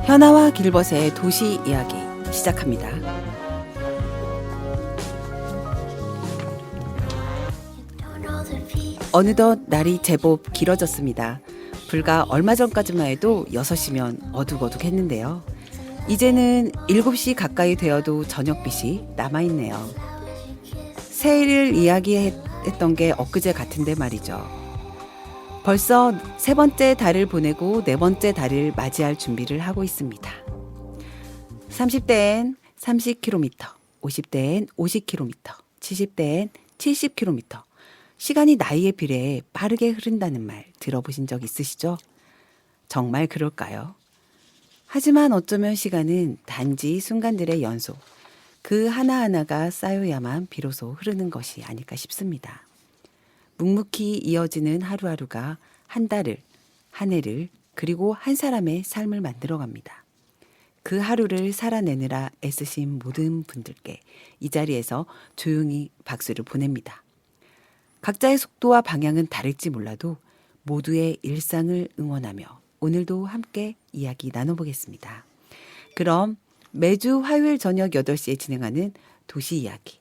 현아와 길벗의 도시 이야기 시작합니다. 어느덧 날이 제법 길어졌습니다. 불과 얼마 전까지만 해도 6시면 어둑어둑했는데요. 이제는 7시 가까이 되어도 저녁빛이 남아있네요. 새해를 이야기했던 게 엊그제 같은데 말이죠. 벌써 3번째 달을 보내고 4번째 달을 맞이할 준비를 하고 있습니다. 30대엔 30km, 50대엔 50km, 70대엔 70km. 시간이 나이에 비례해 빠르게 흐른다는 말 들어보신 적 있으시죠? 정말 그럴까요? 하지만 어쩌면 시간은 단지 순간들의 연속, 그 하나하나가 쌓여야만 비로소 흐르는 것이 아닐까 싶습니다. 묵묵히 이어지는 하루하루가 한 달을, 한 해를, 그리고 한 사람의 삶을 만들어갑니다. 그 하루를 살아내느라 애쓰신 모든 분들께 이 자리에서 조용히 박수를 보냅니다. 각자의 속도와 방향은 다를지 몰라도 모두의 일상을 응원하며 오늘도 함께 이야기 나눠보겠습니다. 그럼 매주 화요일 저녁 8시에 진행하는 도시 이야기.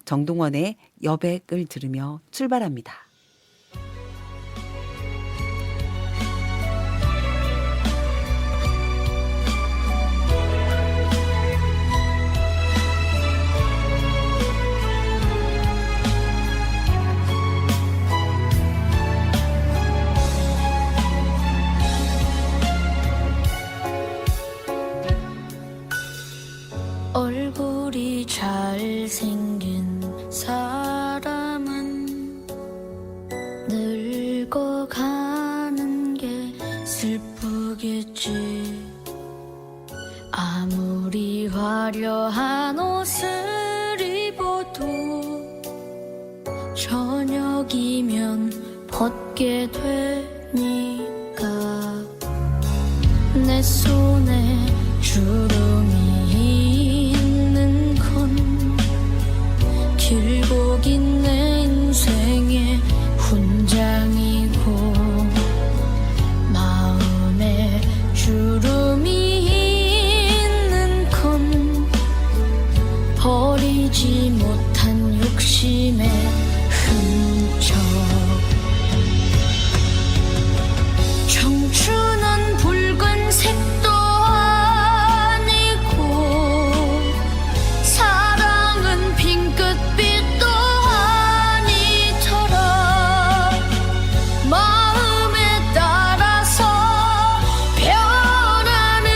정동원의 여백을 들으며 출발합니다. 얼굴이 잘생긴 사람은 늙어가는 게 슬프겠지. 아무리 화려한 옷을 입어도 저녁이면 벗게 되니까. 내 손에 주름이 길고 긴 내 인생의 훈장이고, 마음에 주름이 있는 건 버리지 못한 욕심의 흔적. 청춘은 붉은색도 아니고 사랑은 핑크빛도 아니더라. 마음에 따라서 변하는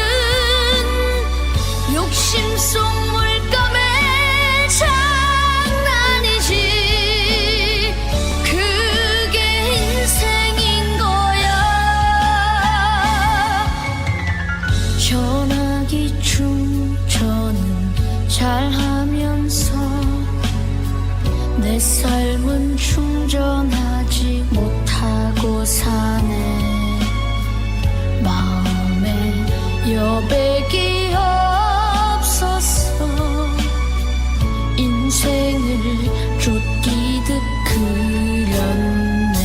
욕심 속 물감의 장난이지. 그게 인생인 거야. 전화기 충전은 잘하면서 내 삶은 충전하지 못하고 사네. 마음에 여백이 없어서 인생을 쫓기듯 그렸네.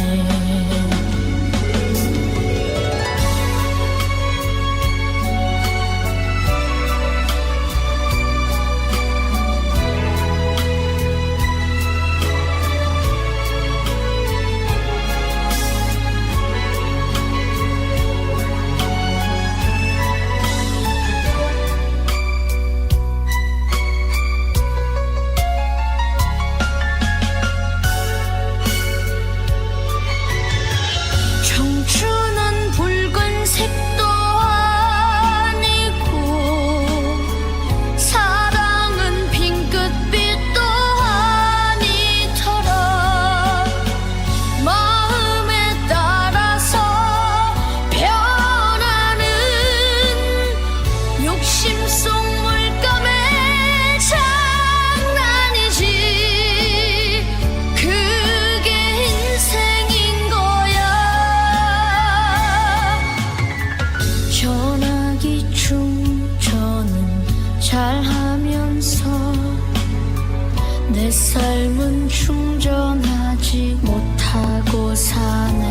내 삶은 충전하지 못하고 사네.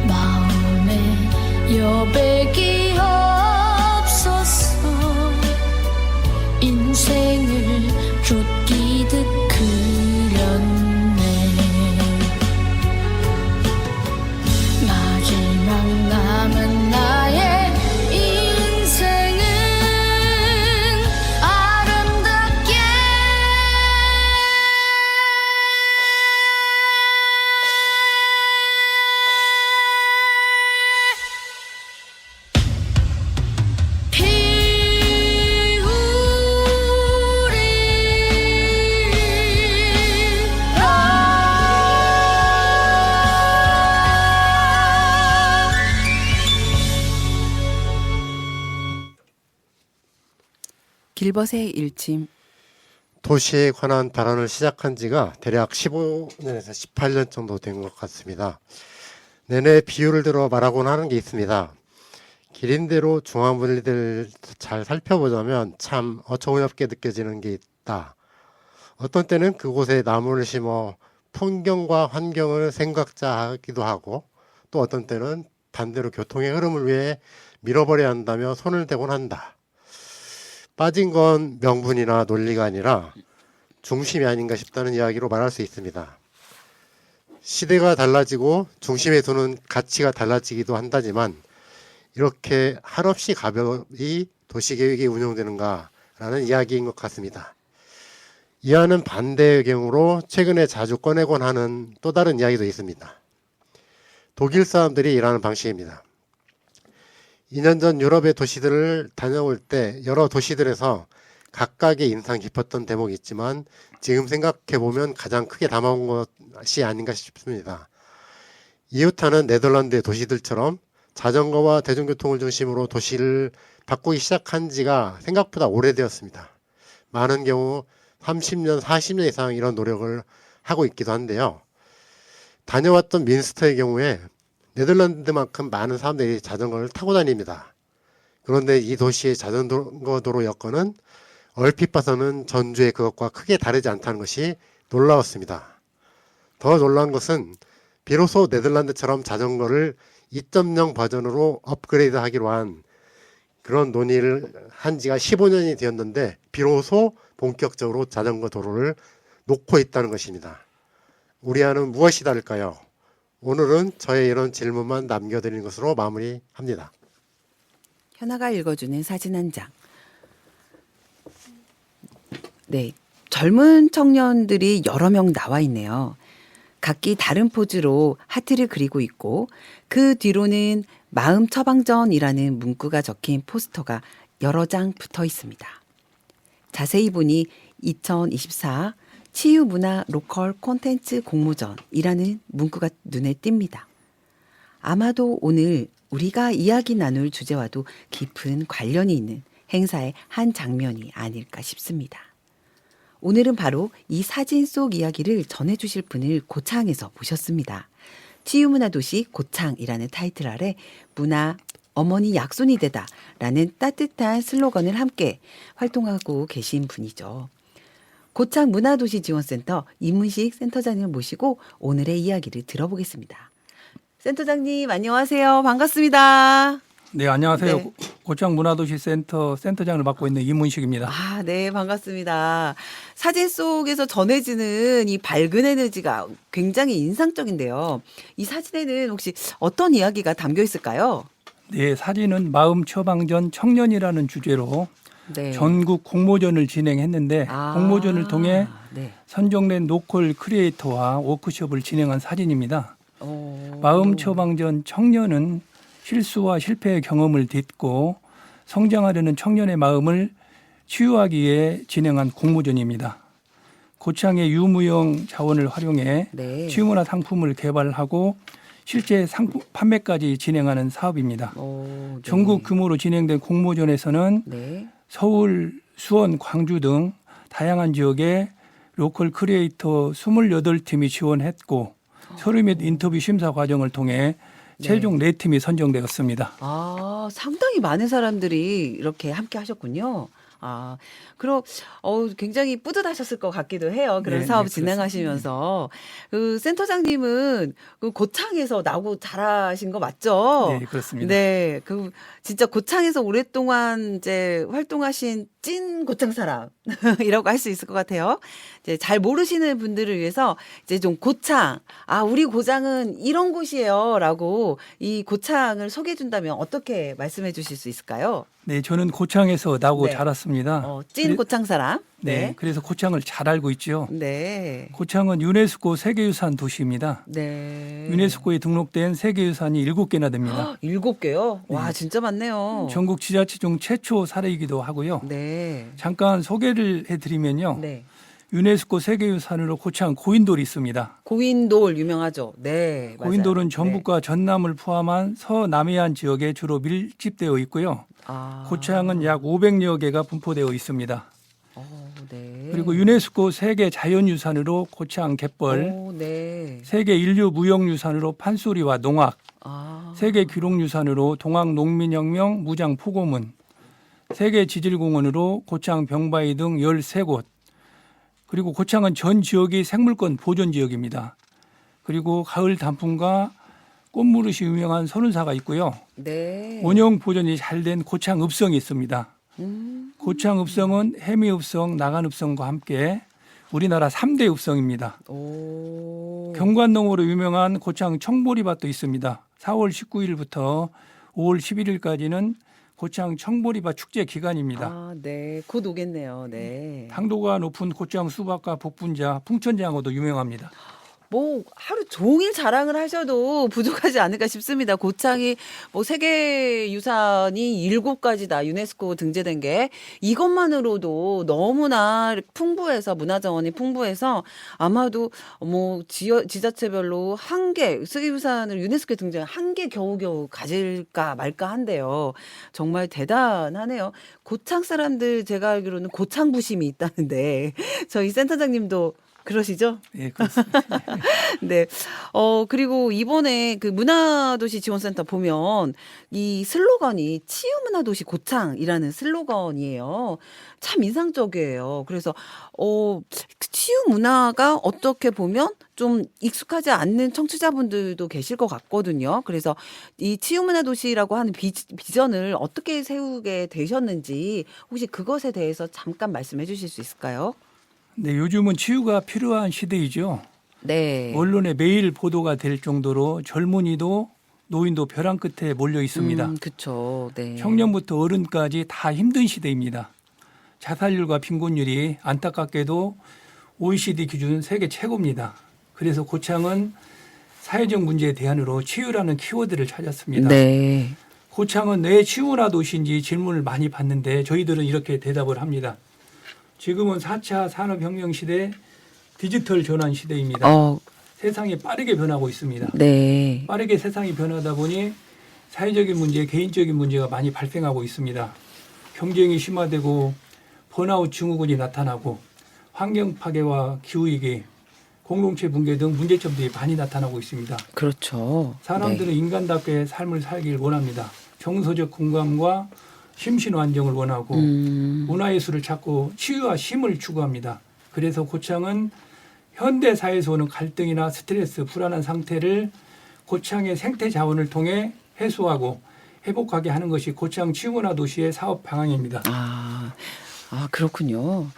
마음에 여백이 없어서 인생을 쫓기듯 그렸네. 마지막 남은 나의 인생은 아름답게 길벗의 일침. 도시에 관한 발언을 시작한 지가 대략 15년에서 18년 정도 된 것 같습니다. 내내 비유를 들어 말하곤 하는 게 있습니다. 기린대로 중앙분리대를 잘 살펴보자면 참 어처구니없게 느껴지는 게 있다. 어떤 때는 그곳에 나무를 심어 풍경과 환경을 생각자하기도 하고, 또 어떤 때는 반대로 교통의 흐름을 위해 밀어버려야 한다며 손을 대곤 한다. 빠진 건 명분이나 논리가 아니라 중심이 아닌가 싶다는 이야기로 말할 수 있습니다. 시대가 달라지고 중심에 두는 가치가 달라지기도 한다지만 이렇게 한없이 가벼이 도시계획이 운영되는가라는 이야기인 것 같습니다. 이와는 반대의 경우로 최근에 자주 꺼내곤 하는 또 다른 이야기도 있습니다. 독일 사람들이 일하는 방식입니다. 2년 전 유럽의 도시들을 다녀올 때 여러 도시들에서 각각의 인상 깊었던 대목이 있지만 지금 생각해보면 가장 크게 담아온 것이 아닌가 싶습니다. 이웃하는 네덜란드의 도시들처럼 자전거와 대중교통을 중심으로 도시를 바꾸기 시작한 지가 생각보다 오래되었습니다. 많은 경우 30년, 40년 이상 이런 노력을 하고 있기도 한데요. 다녀왔던 민스터의 경우에 네덜란드만큼 많은 사람들이 자전거를 타고 다닙니다. 그런데 이 도시의 자전거 도로 여건은 얼핏 봐서는 전주의 그것과 크게 다르지 않다는 것이 놀라웠습니다. 더 놀라운 것은 비로소 네덜란드처럼 자전거를 2.0 버전으로 업그레이드 하기로 한 그런 논의를 한 지가 15년이 되었는데 비로소 본격적으로 자전거 도로를 놓고 있다는 것입니다. 우리와는 무엇이 다를까요? 오늘은 저의 이런 질문만 남겨드리는 것으로 마무리합니다. 현아가 읽어주는 사진 한 장. 네, 젊은 청년들이 여러 명 나와 있네요. 각기 다른 포즈로 하트를 그리고 있고 그 뒤로는 마음 처방전이라는 문구가 적힌 포스터가 여러 장 붙어 있습니다. 자세히 보니 2024 치유문화 로컬 콘텐츠 공모전이라는 문구가 눈에 띕니다. 아마도 오늘 우리가 이야기 나눌 주제와도 깊은 관련이 있는 행사의 한 장면이 아닐까 싶습니다. 오늘은 바로 이 사진 속 이야기를 전해주실 분을 고창에서 모셨습니다. 치유문화도시 고창이라는 타이틀 아래 문화, 어머니 약손이 되다라는 따뜻한 슬로건을 함께 활동하고 계신 분이죠. 고창 문화도시지원센터 이문식 센터장을 모시고 오늘의 이야기를 들어보겠습니다. 센터장님 안녕하세요. 반갑습니다. 네, 안녕하세요. 네. 고창 문화도시센터 센터장을 맡고 있는 이문식입니다. 아, 네, 반갑습니다. 사진 속에서 전해지는 이 밝은 에너지가 굉장히 인상적인데요. 이 사진에는 혹시 어떤 이야기가 담겨 있을까요? 네, 사진은 마음 처방전 청년이라는 주제로 네. 전국 공모전을 진행했는데 공모전을 통해 네. 선정된 로컬 크리에이터와 워크숍을 진행한 사진입니다. 마음 처방전 청년은 실수와 실패의 경험을 딛고 성장하려는 청년의 마음을 치유하기 위해 진행한 공모전입니다. 고창의 유무형 자원을 활용해 네. 치유문화 상품을 개발하고 실제 상품 판매까지 진행하는 사업입니다. 네. 전국 규모로 진행된 공모전에서는 네. 서울, 수원, 광주 등 다양한 지역의 로컬 크리에이터 28팀이 지원했고 서류 및 인터뷰 심사 과정을 통해 최종 4팀이 선정되었습니다. 아, 상당히 많은 사람들이 이렇게 함께 하셨군요. 그럼 굉장히 뿌듯하셨을 것 같기도 해요. 그런 네, 사업 네, 진행하시면서 그 센터장님은 그 고창에서 나고 자라신 거 맞죠? 네, 그렇습니다. 네, 그 진짜 고창에서 오랫동안 이제 활동하신 찐 고창 사람이라고 할 수 있을 것 같아요. 이제 잘 모르시는 분들을 위해서 이제 좀 고창, 우리 고장은 이런 곳이에요라고 이 고창을 소개해 준다면 어떻게 말씀해 주실 수 있을까요? 네, 저는 고창에서 나고 네. 자랐습니다. 찐 고창 사람. 네, 그래서 고창을 잘 알고 있죠. 네. 고창은 유네스코 세계유산 도시입니다. 네. 유네스코에 등록된 세계유산이 7개나 됩니다. 7개요? 와, 진짜 많네요. 전국 지자체 중 최초 사례이기도 하고요. 네. 잠깐 소개를 해드리면요. 네. 유네스코 세계유산으로 고창 고인돌이 있습니다. 고인돌 유명하죠. 네. 맞아요. 고인돌은 전북과 전남을 포함한 서남해안 지역에 주로 밀집되어 있고요. 고창은 약 500여 개가 분포되어 있습니다. 네. 그리고 유네스코 세계 자연유산으로 고창 갯벌, 네. 세계 인류 무형유산으로 판소리와 농악, 아. 세계 기록유산으로 동학 농민혁명 무장 포고문, 세계 지질공원으로 고창 병바위 등 13곳, 그리고 고창은 전 지역이 생물권 보존 지역입니다. 그리고 가을 단풍과 꽃무릇이 유명한 선운사가 있고요. 네. 원형 보존이 잘 된 고창 읍성이 있습니다. 고창 읍성은 해미 읍성, 나간 읍성과 함께 우리나라 3대 읍성입니다. 오. 경관농으로 유명한 고창 청보리밭도 있습니다. 4월 19일부터 5월 11일까지는 고창 청보리밭 축제 기간입니다. 네. 곧 오겠네요. 네. 당도가 높은 고창 수박과 복분자, 풍천장어도 유명합니다. 뭐 하루 종일 자랑을 하셔도 부족하지 않을까 싶습니다. 고창이 뭐 세계 유산이 7가지다 유네스코 등재된 게 이것만으로도 너무나 풍부해서 문화자원이 풍부해서 아마도 뭐 지자체별로 한 개 세계 유산을 유네스코에 등재한 한 개 겨우겨우 가질까 말까 한데요. 정말 대단하네요. 고창 사람들 제가 알기로는 고창 부심이 있다는데 저희 센터장님도 그러시죠? 네, 그렇습니다. 네. 그리고 이번에 그 문화도시 지원센터 보면 이 슬로건이 치유문화도시 고창이라는 슬로건이에요. 참 인상적이에요. 그래서, 치유문화가 어떻게 보면 좀 익숙하지 않는 청취자분들도 계실 것 같거든요. 그래서 이 치유문화도시라고 하는 비전을 어떻게 세우게 되셨는지 혹시 그것에 대해서 잠깐 말씀해 주실 수 있을까요? 네, 요즘은 치유가 필요한 시대이죠. 네. 언론에 매일 보도가 될 정도로 젊은이도 노인도 벼랑 끝에 몰려 있습니다. 그렇죠. 네. 청년부터 어른까지 다 힘든 시대입니다. 자살률과 빈곤율이 안타깝게도 OECD 기준 세계 최고입니다. 그래서 고창은 사회적 문제에 대안으로 치유라는 키워드를 찾았습니다. 네. 고창은 왜 치유문화 도시인지 질문을 많이 받는데 저희들은 이렇게 대답을 합니다. 지금은 4차 산업혁명 시대 디지털 전환 시대입니다. 세상이 빠르게 변하고 있습니다. 네. 빠르게 세상이 변하다 보니 사회적인 문제, 개인적인 문제가 많이 발생하고 있습니다. 경쟁이 심화되고 번아웃 증후군이 나타나고 환경 파괴와 기후위기, 공동체 붕괴 등 문제점들이 많이 나타나고 있습니다. 그렇죠. 사람들은 인간답게 삶을 살길 원합니다. 정서적 공감과 심신 안정을 원하고 문화예술을 찾고 치유와 쉼을 추구합니다. 그래서 고창은 현대 사회에서 오는 갈등이나 스트레스, 불안한 상태를 고창의 생태 자원을 통해 해소하고 회복하게 하는 것이 고창 치유문화 도시의 사업 방향입니다. 그렇군요.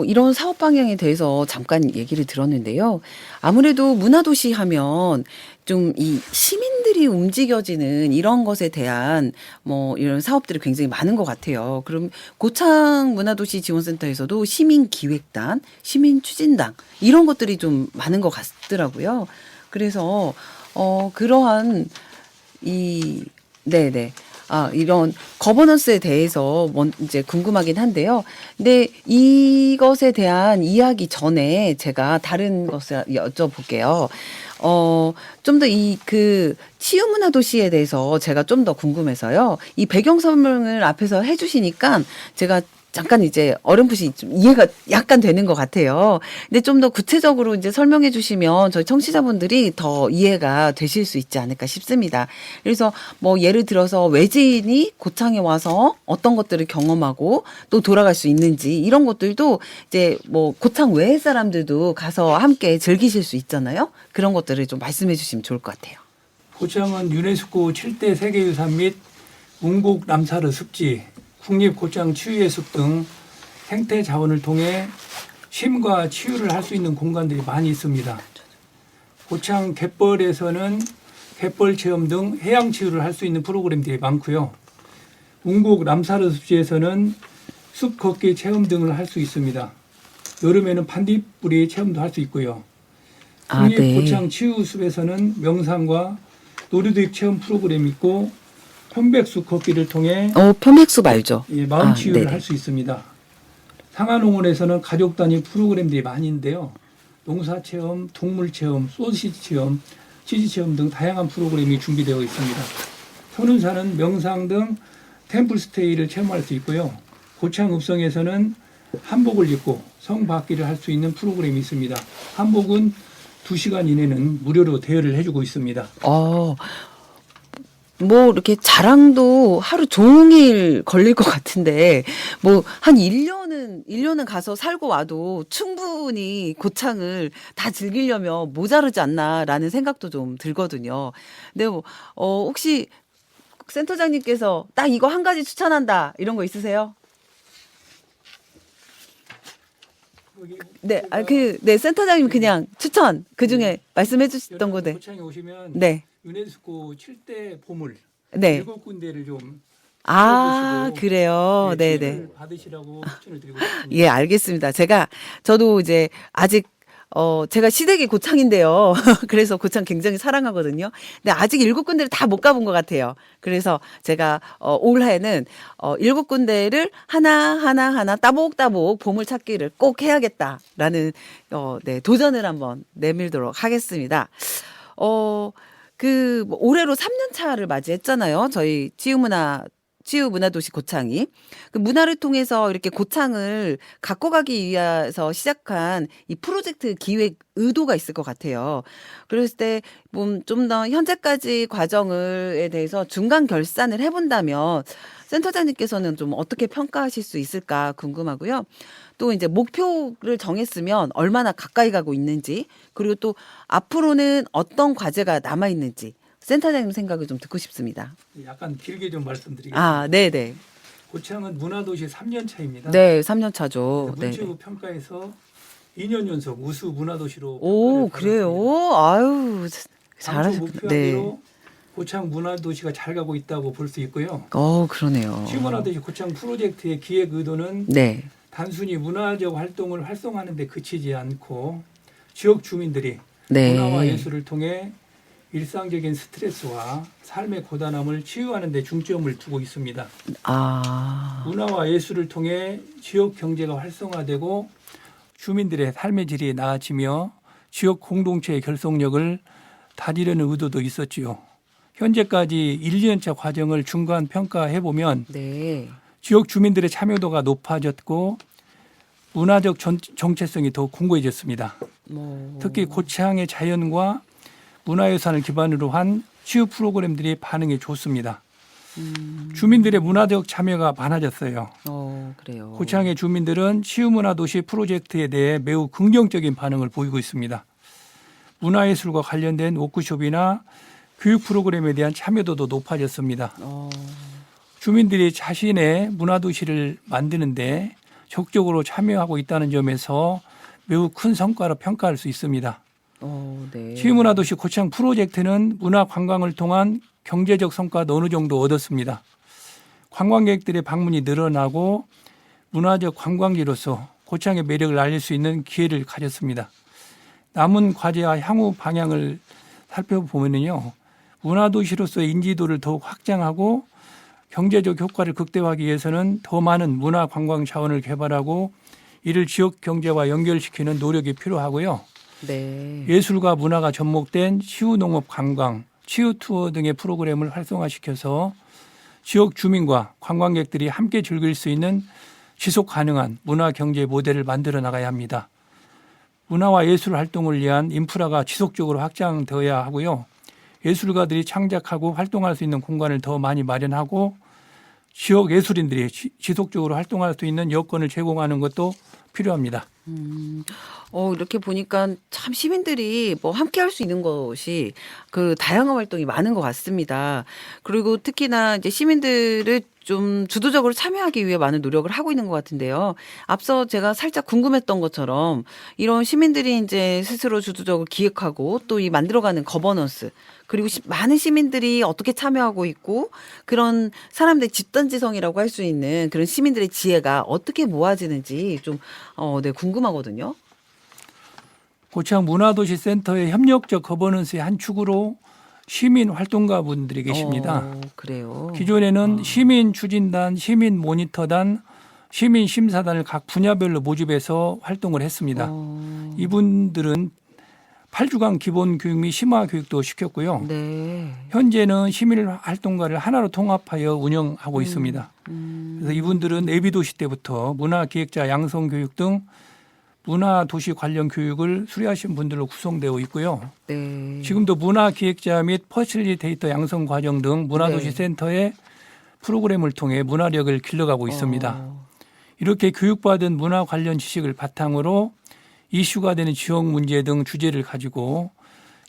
이런 사업 방향에 대해서 잠깐 얘기를 들었는데요. 아무래도 문화도시 하면 좀 이 시민들이 움직여지는 이런 것에 대한 이런 사업들이 굉장히 많은 것 같아요. 그럼 고창 문화도시 지원센터에서도 시민기획단, 시민추진단 이런 것들이 좀 많은 것 같더라고요. 그래서, 그러한 네네. 이런 거버넌스에 대해서 이제 궁금하긴 한데요. 근데 이것에 대한 이야기 전에 제가 다른 것을 여쭤볼게요. 좀 더 치유문화도시에 대해서 제가 좀 더 궁금해서요. 이 배경 설명을 앞에서 해주시니까 제가 잠깐 이제 어렴풋이 좀 이해가 약간 되는 것 같아요. 근데 좀 더 구체적으로 이제 설명해 주시면 저희 청취자분들이 더 이해가 되실 수 있지 않을까 싶습니다. 그래서 뭐 예를 들어서 외지인이 고창에 와서 어떤 것들을 경험하고 또 돌아갈 수 있는지 이런 것들도 이제 뭐 고창 외의 사람들도 가서 함께 즐기실 수 있잖아요. 그런 것들을 좀 말씀해 주시면 좋을 것 같아요. 고창은 유네스코 7대 세계유산 및 웅곡 람사르 습지, 국립고창 치유의 숲 등 생태 자원을 통해 쉼과 치유를 할 수 있는 공간들이 많이 있습니다. 고창 갯벌에서는 갯벌 체험 등 해양 치유를 할 수 있는 프로그램들이 많고요. 웅곡 람사르 습지에서는 숲 걷기 체험 등을 할 수 있습니다. 여름에는 반딧불이 체험도 할 수 있고요. 아, 네. 국립고창 치유숲에서는 명상과 놀이도입 체험 프로그램이 있고 편백숲 걷기를 통해 편백숲 알죠? 마음 아, 치유를 네네. 할 수 있습니다. 상하농원에서는 가족 단위 프로그램들이 많이 있는데요. 농사 체험, 동물 체험, 소시지 체험, 치즈 체험 등 다양한 프로그램이 준비되어 있습니다. 현운사는 명상 등 템플 스테이를 체험할 수 있고요. 고창 읍성에서는 한복을 입고 성 받기를 할 수 있는 프로그램이 있습니다. 한복은 2시간 이내는 무료로 대여를 해주고 있습니다. 뭐 이렇게 자랑도 하루 종일 걸릴 것 같은데 뭐 한 1년은 가서 살고 와도 충분히 고창을 다 즐기려면 모자르지 않나라는 생각도 좀 들거든요. 근데 뭐 혹시 센터장님께서 딱 이거 한 가지 추천한다 이런 거 있으세요? 네, 네, 센터장님 그냥 추천 그 중에 말씀해 주셨던 거네. 고창에 오시면 네. 유네스코 7대 보물 네. 7군데를 좀 아, 보시고 그래요. 네, 네. 치유를 받으시라고 추천을 드리고 싶습니다. 예, 알겠습니다. 저도 이제 아직 제가 시댁이 고창인데요. 그래서 고창 굉장히 사랑하거든요. 근데 아직 7군데를 다 못 가본 것 같아요. 그래서 제가 올해는 7군데를 하나 따복따복 보물 찾기를 꼭 해야겠다라는 네, 도전을 한번 내밀도록 하겠습니다. 뭐 올해로 3년 차를 맞이했잖아요. 저희 치유문화도시 고창이. 그 문화를 통해서 이렇게 고창을 갖고 가기 위해서 시작한 이 프로젝트 기획 의도가 있을 것 같아요. 그랬을 때 좀 더 현재까지 과정에 대해서 중간 결산을 해본다면 센터장님께서는 좀 어떻게 평가하실 수 있을까 궁금하고요. 또 이제 목표를 정했으면 얼마나 가까이 가고 있는지, 그리고 또 앞으로는 어떤 과제가 남아 있는지 센터장님 생각을 좀 듣고 싶습니다. 약간 길게 좀 말씀드리겠습니다. 아, 네네. 고창은 문화도시 3년 차입니다. 네, 3년 차죠. 네. 문체부 평가에서 2년 연속 우수 문화도시로 오, 평가를 받았습니다. 그래요? 아유, 당초 잘하셨, 목표한 네. 대로 고창 문화도시가 잘 가고 있다고 볼 수 있고요. 그러네요. 치유문화도시 고창 프로젝트의 기획 의도는 네. 단순히 문화적 활동을 활성화하는 데 그치지 않고 지역 주민들이 네. 문화와 예술을 통해 일상적인 스트레스와 삶의 고단함을 치유하는 데 중점을 두고 있습니다. 문화와 예술을 통해 지역 경제가 활성화되고 주민들의 삶의 질이 나아지며 지역 공동체의 결속력을 다지려는 의도도 있었지요. 현재까지 1, 2년차 과정을 중간 평가해 보면 네. 지역 주민들의 참여도가 높아졌고 문화적 정체성이 더 공고해졌습니다. 특히 고창의 자연과 문화유산을 기반으로 한 치유 프로그램들이 반응이 좋습니다. 주민들의 문화적 참여가 많아졌어요. 그래요. 고창의 주민들은 치유문화도시 프로젝트에 대해 매우 긍정적인 반응을 보이고 있습니다. 문화예술과 관련된 워크숍이나 교육 프로그램에 대한 참여도도 높아졌습니다. 주민들이 자신의 문화도시를 만드는데 적극적으로 참여하고 있다는 점에서 매우 큰 성과로 평가할 수 있습니다. 네. 치유문화도시 고창 프로젝트는 문화 관광을 통한 경제적 성과도 어느 정도 얻었습니다. 관광객들의 방문이 늘어나고 문화적 관광지로서 고창의 매력을 알릴 수 있는 기회를 가졌습니다. 남은 과제와 향후 방향을 살펴보면요, 문화도시로서의 인지도를 더욱 확장하고 경제적 효과를 극대화하기 위해서는 더 많은 문화 관광 자원을 개발하고 이를 지역 경제와 연결시키는 노력이 필요하고요. 네. 예술과 문화가 접목된 치유 농업 관광, 치유 투어 등의 프로그램을 활성화시켜서 지역 주민과 관광객들이 함께 즐길 수 있는 지속 가능한 문화 경제 모델을 만들어 나가야 합니다. 문화와 예술 활동을 위한 인프라가 지속적으로 확장되어야 하고요. 예술가들이 창작하고 활동할 수 있는 공간을 더 많이 마련하고 지역 예술인들이 지속적으로 활동할 수 있는 여건을 제공하는 것도 필요합니다. 이렇게 보니까 참 시민들이 뭐 함께 할 수 있는 것이 그 다양한 활동이 많은 것 같습니다. 그리고 특히나 이제 시민들을 좀 주도적으로 참여하기 위해 많은 노력을 하고 있는 것 같은데요. 앞서 제가 살짝 궁금했던 것처럼 이런 시민들이 이제 스스로 주도적으로 기획하고 또 이 만들어가는 거버넌스 그리고 많은 시민들이 어떻게 참여하고 있고 그런 사람들의 집단지성이라고 할 수 있는 그런 시민들의 지혜가 어떻게 모아지는지 좀 네, 궁금하거든요. 고창 문화도시센터의 협력적 거버넌스의 한 축으로 시민 활동가 분들이 계십니다. 그래요. 기존에는 시민 추진단, 시민 모니터단, 시민 심사단을 각 분야별로 모집해서 활동을 했습니다. 이분들은 8주간 기본 교육 및 심화 교육도 시켰고요. 네. 현재는 시민 활동가를 하나로 통합하여 운영하고 있습니다. 그래서 이분들은 예비도시 때부터 문화기획자 양성 교육 등 문화도시 관련 교육을 수료하신 분들로 구성되어 있고요. 네. 지금도 문화기획자 및 퍼실리테이터 양성 과정 등 문화도시센터의 프로그램을 통해 문화력을 길러가고 있습니다. 이렇게 교육받은 문화 관련 지식을 바탕으로 이슈가 되는 지역 문제 등 주제를 가지고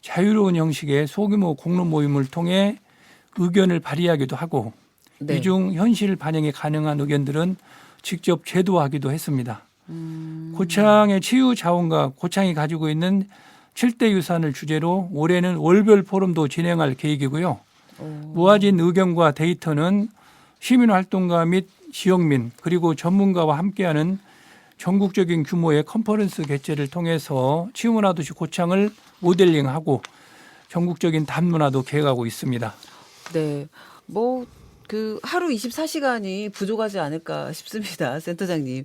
자유로운 형식의 소규모 공론 모임을 통해 의견을 발의하기도 하고 네. 이 중 현실 반영이 가능한 의견들은 직접 제도화하기도 했습니다. 고창의 치유 자원과 고창이 가지고 있는 7대 유산을 주제로 올해는 월별 포럼도 진행할 계획이고요. 모아진 의견과 데이터는 시민활동가 및 지역민 그리고 전문가와 함께하는 전국적인 규모의 컨퍼런스 개최를 통해서 치유문화도시 고창을 모델링하고 전국적인 단문화도 계획하고 있습니다. 네. 그 하루 24시간이 부족하지 않을까 싶습니다. 센터장님.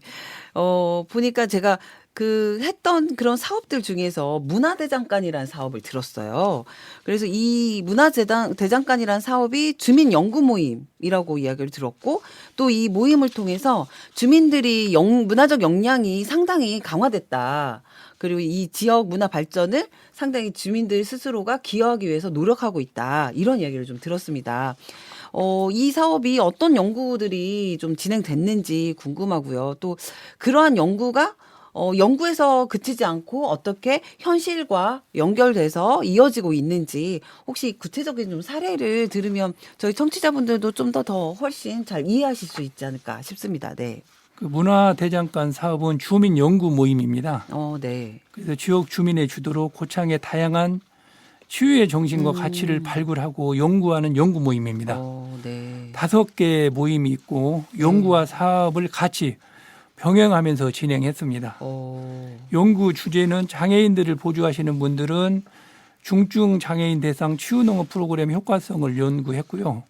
보니까 제가 했던 그런 사업들 중에서 문화대장간이라는 사업을 들었어요. 그래서 이 문화대장간이라는 사업이 주민 연구 모임이라고 이야기를 들었고 또 이 모임을 통해서 주민들이 문화적 역량이 상당히 강화됐다. 그리고 이 지역 문화 발전을 상당히 주민들 스스로가 기여하기 위해서 노력하고 있다. 이런 이야기를 좀 들었습니다. 이 사업이 어떤 연구들이 좀 진행됐는지 궁금하고요. 또 그러한 연구가 연구에서 그치지 않고 어떻게 현실과 연결돼서 이어지고 있는지 혹시 구체적인 좀 사례를 들으면 저희 청취자분들도 좀 더 훨씬 잘 이해하실 수 있지 않을까 싶습니다. 네. 그 문화대장간 사업은 주민 연구 모임입니다. 네. 그래서 지역 주민의 주도로 고창의 다양한 치유의 정신과 가치를 발굴하고 연구하는 연구 모임입니다. 네. 5개의 모임이 있고 연구와 사업을 같이 병행하면서 진행했습니다. 연구 주제는 장애인들을 보조하시는 분들은 중증 장애인 대상 치유농업 프로그램 효과성을 연구했고요.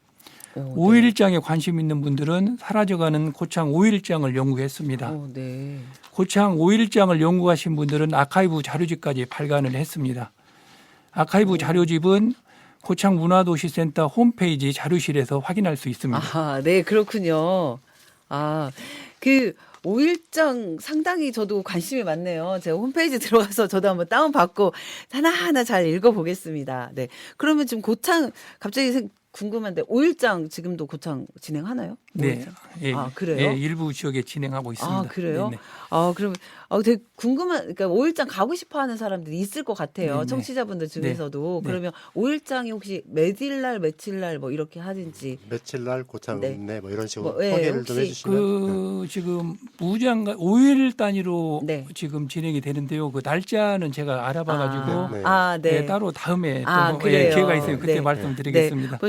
5.1장에 관심 있는 분들은 사라져가는 고창 5.1장을 연구했습니다. 네. 고창 5.1장을 연구하신 분들은 아카이브 자료집까지 발간을 했습니다. 아카이브 자료집은 고창 문화도시센터 홈페이지 자료실에서 확인할 수 있습니다. 네, 그렇군요. 5.1장 상당히 저도 관심이 많네요. 제가 홈페이지 들어가서 저도 한번 다운받고 하나하나 잘 읽어보겠습니다. 네. 그러면 지금 고창 갑자기 궁금한데 5.1장 지금도 고창 진행하나요? 네. 예, 그래요? 예, 일부 지역에 진행하고 있습니다. 그래요? 네네. 그러면 되게 그러니까 5.1장 가고 싶어 하는 사람들이 있을 것 같아요. 네네. 청취자분들 중에서도. 네. 그러면 5.1장이 혹시 며칠 날 뭐 이렇게 하든지 며칠 날 고창 네. 읍내 뭐 이런 식으로 네, 소개를 좀 혹시 해주시면. 지금 무장가 5일 단위로 네. 지금 진행이 되는데요. 그 날짜는 제가 알아봐가지고 네. 네. 따로 다음에 또 그래요. 기회가 있으면 그때 네. 말씀드리겠습니다.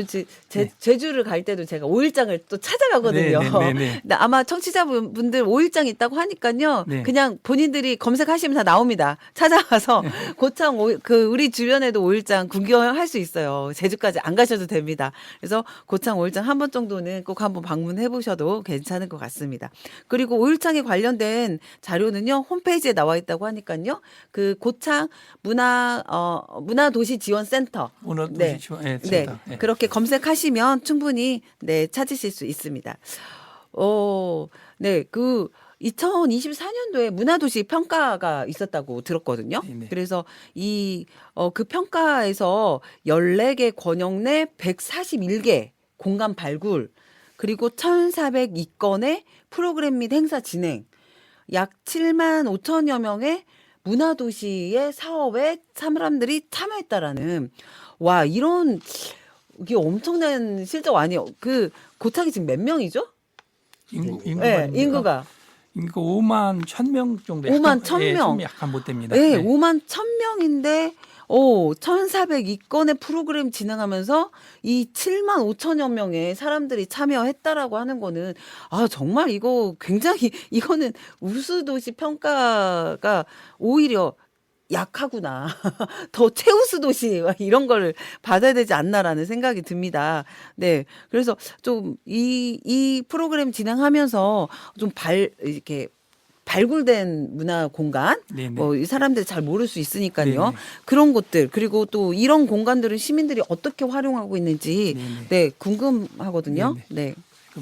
제주를 갈 때도 제가 5.1장을 또 찾아가거든요. 네. 근데 아마 청취자분들 5.1장 있다고 하니까요. 네. 그냥 본인들이 검색하시면 다 나옵니다. 찾아가서 고창 우리 주변에도 5.1장 구경할 수 있어요. 제주까지 안 가셔도 됩니다. 그래서 고창 5.1장 한 번 정도는 꼭 한번 방문해 보셔도 괜찮을 것 같습니다. 그리고 5.1장에 관련된 자료는요. 홈페이지에 나와 있다고 하니까요. 그 고창 문화도시 지원센터. 문화도시 지원 네. 센터. 네. 그렇게 검색하시면 충분히 찾으실 수 있습니다. 네, 2024년도에 문화도시 평가가 있었다고 들었거든요. 네네. 그래서 그 평가에서 14개 권역 내 141개 공간 발굴, 그리고 1,402건의 프로그램 및 행사 진행, 약 7만 5천여 명의 문화도시의 사업에 사람들이 참여했다라는, 와, 이게 엄청난 실적 아니에요. 고창이 지금 몇 명이죠? 인구가 네, 인구가. 5만 1,000명 정도. 5만 1,000명. 약간 못 됩니다. 네, 5만 1,000명인데, 1,402건의 프로그램 진행하면서 이 7만 5천여 명의 사람들이 참여했다라고 하는 거는, 정말 이거는 우수도시 평가가 오히려 약하구나. 더 최우수 도시 이런 걸 받아야 되지 않나라는 생각이 듭니다. 네. 그래서 좀 이 프로그램 진행하면서 좀 이렇게 발굴된 문화 공간, 네네. 이 사람들이 잘 모를 수 있으니까요. 네네. 그런 것들, 그리고 또 이런 공간들은 시민들이 어떻게 활용하고 있는지, 네네. 네, 궁금하거든요. 네네. 네.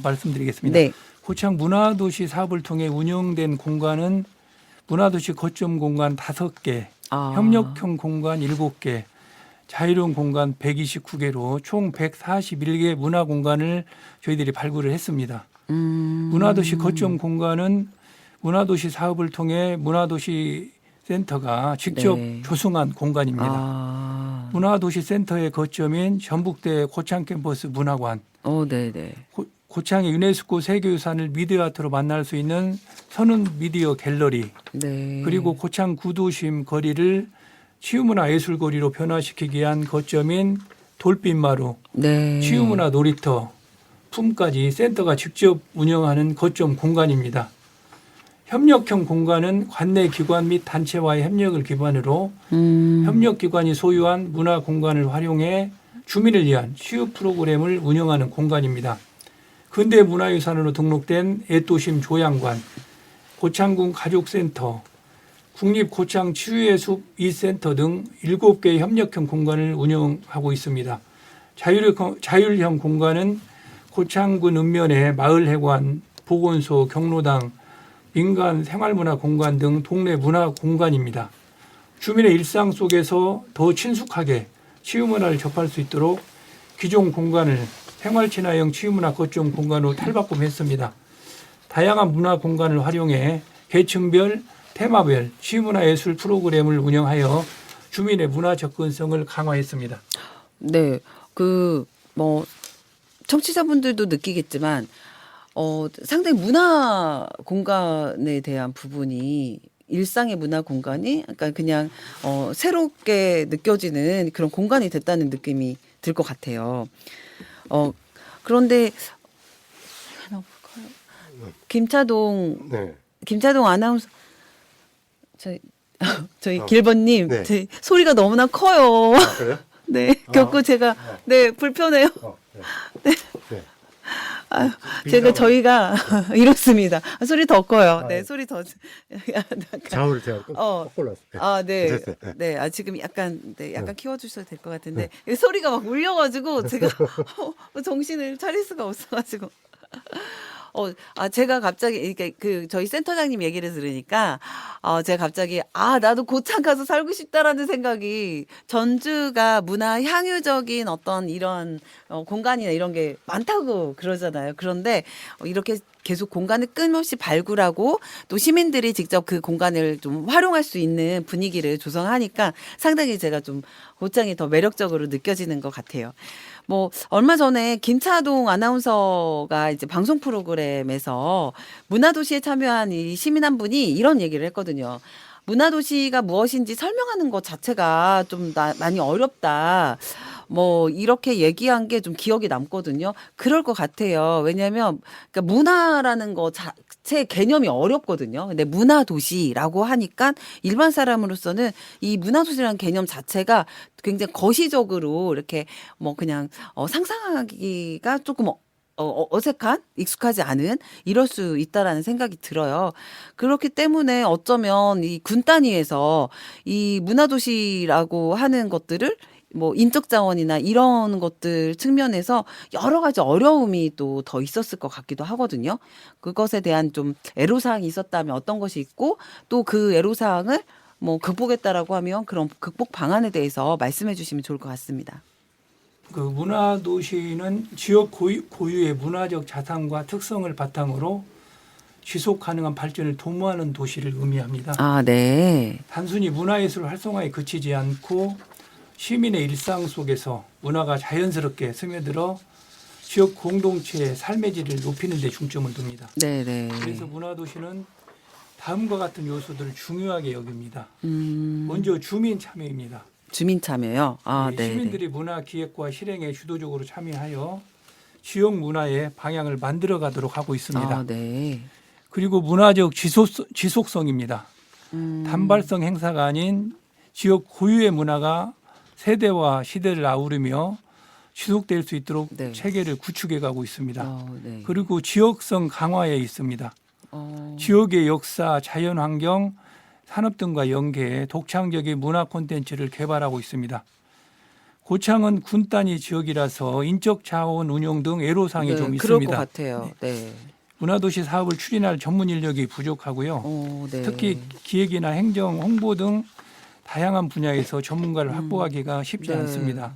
말씀드리겠습니다. 네. 고창 문화도시 사업을 통해 운영된 공간은 문화도시 거점 공간 5개, 협력형 공간 7개, 자유로운 공간 129개로 총 141개 문화 공간을 저희들이 발굴을 했습니다. 문화도시 거점 공간은 문화도시 사업을 통해 문화도시 센터가 직접 네. 조성한 공간입니다. 네. 문화도시 센터의 거점인 전북대 고창 캠퍼스 문화관, 네네. 고창의 유네스코 세계유산을 미디어 아트로 만날 수 있는 선운 미디어 갤러리, 네. 그리고 고창 구도심 거리를 치유문화 예술거리로 변화시키기 위한 거점인 돌빛마루, 네. 치유문화 놀이터, 품까지 센터가 직접 운영하는 거점 공간입니다. 협력형 공간은 관내 기관 및 단체와의 협력을 기반으로 협력기관이 소유한 문화 공간을 활용해 주민을 위한 치유 프로그램을 운영하는 공간입니다. 근대 문화유산으로 등록된 애도심 조양관, 고창군 가족센터, 국립고창 치유의 숲 2센터 등 7개의 협력형 공간을 운영하고 있습니다. 자율형 공간은 고창군 읍면의 마을회관, 보건소, 경로당, 민간 생활문화 공간 등 동네 문화 공간입니다. 주민의 일상 속에서 더 친숙하게 치유문화를 접할 수 있도록 기존 공간을 생활친화형 치유문화 거점 공간으로 탈바꿈했습니다. 다양한 문화 공간을 활용해 계층별, 테마별 치유문화 예술 프로그램을 운영하여 주민의 문화 접근성을 강화했습니다. 네, 청취자분들도 느끼겠지만, 상당히 문화 공간에 대한 부분이, 일상의 문화 공간이, 그냥, 새롭게 느껴지는 그런 공간이 됐다는 느낌이 들 것 같아요. 그런데, 김차동 아나운서, 저희 길번님, 네. 저희 소리가 너무나 커요. 그래요? 네, 겪고 제가, 네, 불편해요. 네. 저희가 이렇습니다. 소리 더 커요. 네, 소리 더. 좌우를 제가 꺾고 올랐어요. 네. 됐어요. 네. 네, 지금 약간 키워주셔도 될 것 같은데, 소리가 막 울려가지고, 제가 정신을 차릴 수가 없어가지고. 제가 갑자기, 이렇게 저희 센터장님 얘기를 들으니까, 제가 갑자기, 나도 고창 가서 살고 싶다라는 생각이, 전주가 문화 향유적인 어떤 이런 공간이나 이런 게 많다고 그러잖아요. 그런데 이렇게 계속 공간을 끊임없이 발굴하고 또 시민들이 직접 그 공간을 좀 활용할 수 있는 분위기를 조성하니까 상당히 제가 좀 고창이 더 매력적으로 느껴지는 것 같아요. 얼마 전에 김차동 아나운서가 이제 방송 프로그램에서 문화도시에 참여한 이 시민 한 분이 이런 얘기를 했거든요. 문화도시가 무엇인지 설명하는 것 자체가 좀 많이 어렵다. 이렇게 얘기한 게 좀 기억이 남거든요. 그럴 것 같아요. 왜냐하면 그러니까 문화라는 거 자체 개념이 어렵거든요. 근데 문화도시라고 하니까 일반 사람으로서는 이 문화도시라는 개념 자체가 굉장히 거시적으로 이렇게 그냥 상상하기가 조금 어색한, 익숙하지 않은 이럴 수 있다라는 생각이 들어요. 그렇기 때문에 어쩌면 이 군 단위에서 이 문화도시라고 하는 것들을 뭐 인적 자원이나 이런 것들 측면에서 여러 가지 어려움이 또 더 있었을 것 같기도 하거든요. 그것에 대한 좀 애로사항이 있었다면 어떤 것이 있고 또 그 애로사항을 뭐 극복했다라고 하면 그런 극복 방안에 대해서 말씀해 주시면 좋을 것 같습니다. 그 문화도시는 지역 고유의 문화적 자산과 특성을 바탕으로 지속 가능한 발전을 도모하는 도시를 의미합니다. 아, 네. 단순히 문화예술 활성화에 그치지 않고 시민의 일상 속에서 문화가 자연스럽게 스며들어 지역 공동체의 삶의 질을 높이는 데 중점을 둡니다. 네, 네. 그래서 문화도시는 다음과 같은 요소들을 중요하게 여깁니다. 음. 먼저 주민 참여입니다. 주민 참여요. 아, 네. 시민들이 문화 기획과 실행에 주도적으로 참여하여 지역 문화의 방향을 만들어 가도록 하고 있습니다. 아, 네. 그리고 문화적 지속성입니다. 단발성 행사가 아닌 지역 고유의 문화가 세대와 시대를 아우르며 지속될 수 있도록 네. 체계를 구축해 가고 있습니다. 네. 그리고 지역성 강화에 있습니다. 지역의 역사, 자연환경, 산업 등과 연계해 독창적인 문화 콘텐츠를 개발하고 있습니다. 고창은 군 단위 지역이라서 인적 자원 운용 등 애로사항이 네, 좀 그럴 있습니다. 것 같아요. 네. 문화도시 사업을 추진할 전문 인력이 부족하고요. 네. 특히 기획이나 행정, 홍보 등 다양한 분야에서 전문가를 확보하기가 쉽지 네. 않습니다.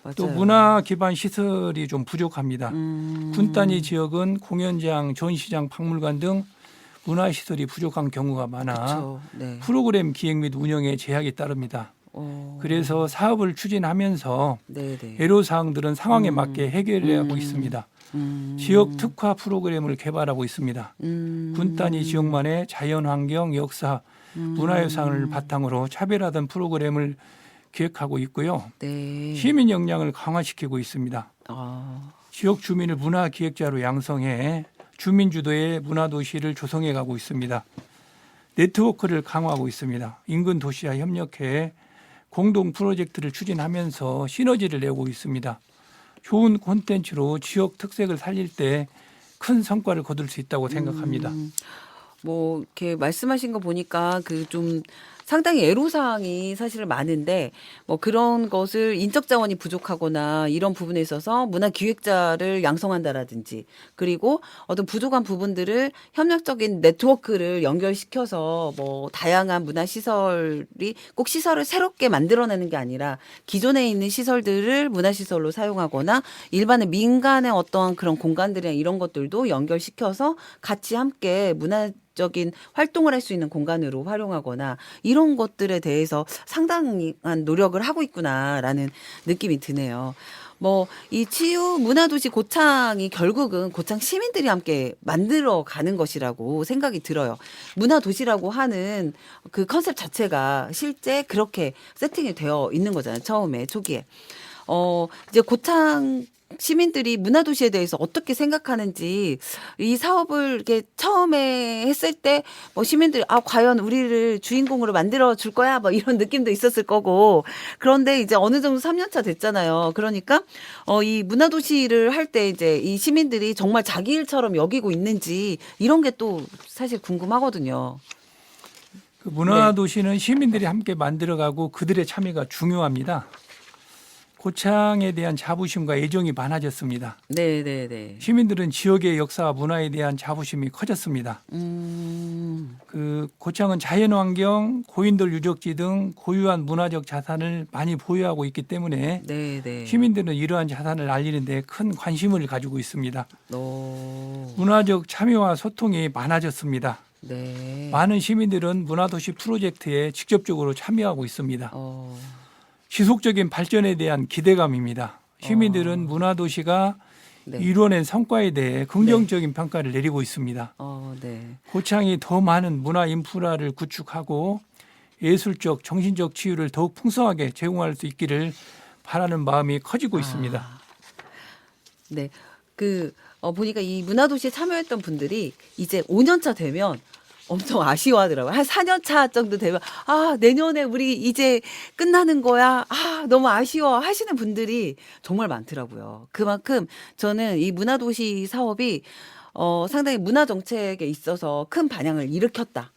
맞아요. 또 문화 기반 시설이 좀 부족합니다. 음. 군 단위 지역은 공연장, 전시장, 박물관 등 문화 시설이 부족한 경우가 많아 그렇죠. 네. 프로그램 기획 및 운영에 제약이 따릅니다. 그래서 사업을 추진하면서 네, 네. 애로사항들은 상황에 맞게 해결하고 있습니다. 지역 특화 프로그램을 개발하고 있습니다. 군 단위 지역만의 자연환경, 역사, 문화유산을 바탕으로 차별화된 프로그램을 기획하고 있고요. 네. 시민 역량을 강화시키고 있습니다. 아. 지역 주민을 문화기획자로 양성해 주민 주도의 문화도시를 조성해 가고 있습니다. 네트워크를 강화하고 있습니다. 인근 도시와 협력해 공동 프로젝트를 추진하면서 시너지를 내고 있습니다. 좋은 콘텐츠로 지역 특색을 살릴 때 큰 성과를 거둘 수 있다고 생각합니다. 뭐 이렇게 말씀하신 거 보니까 그 좀 상당히 애로사항이 사실 많은데 뭐 그런 것을 인적 자원이 부족하거나 이런 부분에 있어서 문화 기획자를 양성한다라든지 그리고 어떤 부족한 부분들을 협력적인 네트워크를 연결시켜서 뭐 다양한 문화 시설이 꼭 시설을 새롭게 만들어내는 게 아니라 기존에 있는 시설들을 문화 시설로 사용하거나 일반의 민간의 어떠한 그런 공간들이나 이런 것들도 연결시켜서 같이 함께 적인 활동을 할 수 있는 공간으로 활용하거나 이런 것들에 대해서 상당한 노력을 하고 있구나라는 느낌이 드네요. 뭐 이 치유 문화도시 고창이 결국은 고창 시민들이 함께 만들어 가는 것이라고 생각이 들어요. 문화도시라고 하는 그 컨셉 자체가 실제 그렇게 세팅이 되어 있는 거잖아요. 처음에 초기에. 이제 고창 시민들이 문화도시에 대해서 어떻게 생각하는지 이 사업을 이렇게 처음에 했을 때 뭐 시민들이 과연 우리를 주인공으로 만들어 줄 거야 뭐 이런 느낌도 있었을 거고 그런데 이제 어느 정도 3년차 됐잖아요. 그러니까 이 문화도시를 할 때 이제 이 시민들이 정말 자기 일처럼 여기고 있는지 이런 게 또 사실 궁금하거든요. 그 문화도시는 시민들이 함께 만들어가고 그들의 참여가 중요합니다. 고창에 대한 자부심과 애정이 많아졌습니다. 네, 네, 네. 시민들은 지역의 역사와 문화에 대한 자부심이 커졌습니다. 그 고창은 자연환경, 고인돌 유적지 등 고유한 문화적 자산을 많이 보유하고 있기 때문에 네, 네. 시민들은 이러한 자산을 알리는 데 큰 관심을 가지고 있습니다. 오. 문화적 참여와 소통이 많아졌습니다. 네. 많은 시민들은 문화도시 프로젝트에 직접적으로 참여하고 있습니다. 지속적인 발전에 대한 기대감입니다. 시민들은 문화도시가 네. 이뤄낸 성과에 대해 긍정적인 평가를 내리고 있습니다. 네. 고창이 더 많은 문화 인프라를 구축하고 예술적, 정신적 치유를 더욱 풍성하게 제공할 수 있기를 바라는 마음이 커지고 있습니다. 네. 보니까 이 문화도시에 참여했던 분들이 이제 5년차 되면 엄청 아쉬워하더라고요. 한 4년 차 정도 되면 내년에 우리 이제 끝나는 거야. 너무 아쉬워 하시는 분들이 정말 많더라고요. 그만큼 저는 이 문화도시 사업이 상당히 문화 정책에 있어서 큰 반향을 일으켰다.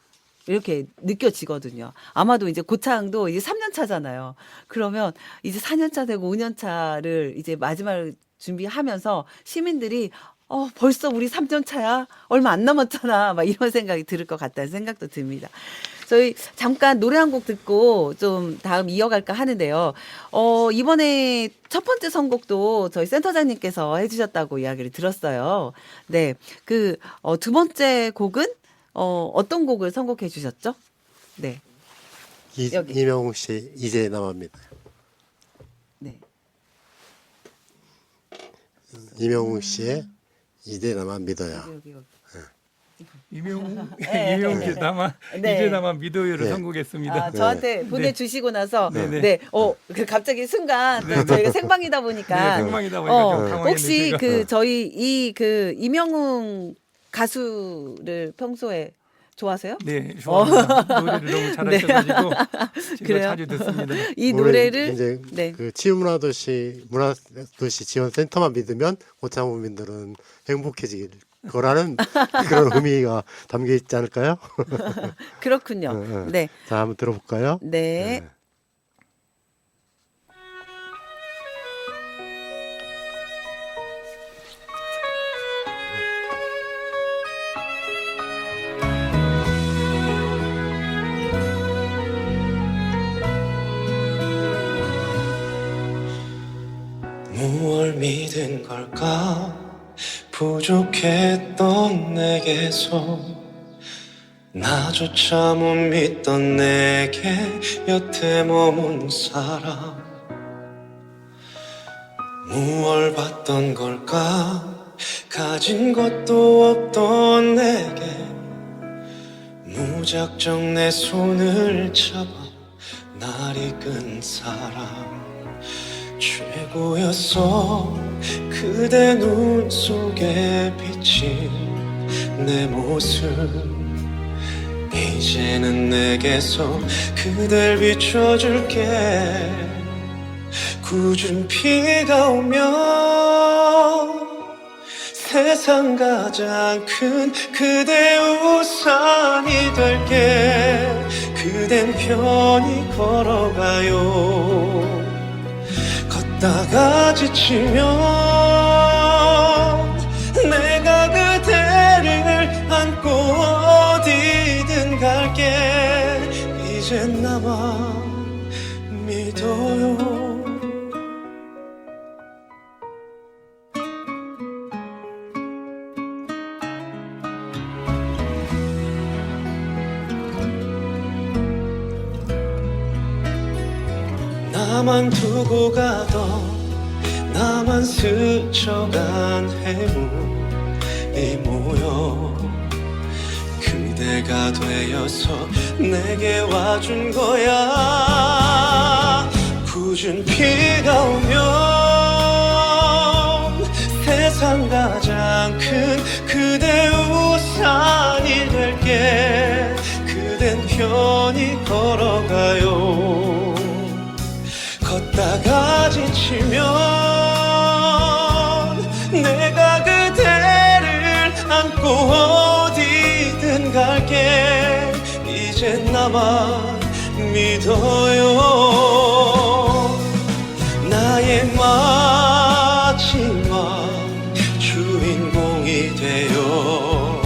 이렇게 느껴지거든요. 아마도 이제 고창도 이제 3년 차잖아요. 그러면 이제 4년 차 되고 5년 차를 이제 마지막을 준비하면서 시민들이 벌써 우리 3년 차야? 얼마 안 남았잖아. 막 이런 생각이 들을 것 같다는 생각도 듭니다. 저희 잠깐 노래 한 곡 듣고 좀 다음 이어갈까 하는데요. 이번에 첫 번째 선곡도 저희 센터장님께서 해주셨다고 이야기를 들었어요. 네. 두 번째 곡은 어떤 곡을 선곡해 주셨죠? 네. 여기. 이명웅 씨 이제 남아입니다. 네. 이명웅 씨의 이제 나만 믿어야. 여기. 이명웅 나만 네. 이제 나만 믿어요를 네. 선곡했습니다. 저한테 보내주시고 나서 네. 갑자기 순간 또 저희가 생방이다 보니까 네, 생방이다 보니까 좀 당황했는데 혹시 제가. 저희 이명웅 가수를 평소에 좋아하세요? 네, 좋아합니다. 노래를 너무 잘하셔가지고 제가 그래요? 자주 듣습니다. 이 오늘 노래를 이제 네. 그 치유문화도시 지원센터만 믿으면 고창구민들은 행복해질 거라는 그런 의미가 담겨 있지 않을까요? 그렇군요. 네. 자, 한번 들어볼까요? 네. 무얼 믿은 걸까 부족했던 내게서 나조차 못 믿던 내게 여태 머문 사람 무얼 봤던 걸까 가진 것도 없던 내게 무작정 내 손을 잡아 날 이끈 사람 최고였어 그대 눈 속에 비친 내 모습 이제는 내게서 그댈 비춰줄게 굳은 비가 오면 세상 가장 큰 그대 우산이 될게 그댄 편히 걸어가요 걷다가 지치면 내가 그대를 안고 어디든 갈게 이젠 나만 믿어요 나만 두고 가던 나만 스쳐간 해물이 모여 그대가 되어서 내게 와준 거야 굳은 비가 오면 세상 가장 큰 그대 우산이 될게 그댄 편히 걸어가요 걷다가 지치면 내가 그대를 안고 어디든 갈게 이젠 나만 믿어요 나의 마지막 주인공이 되어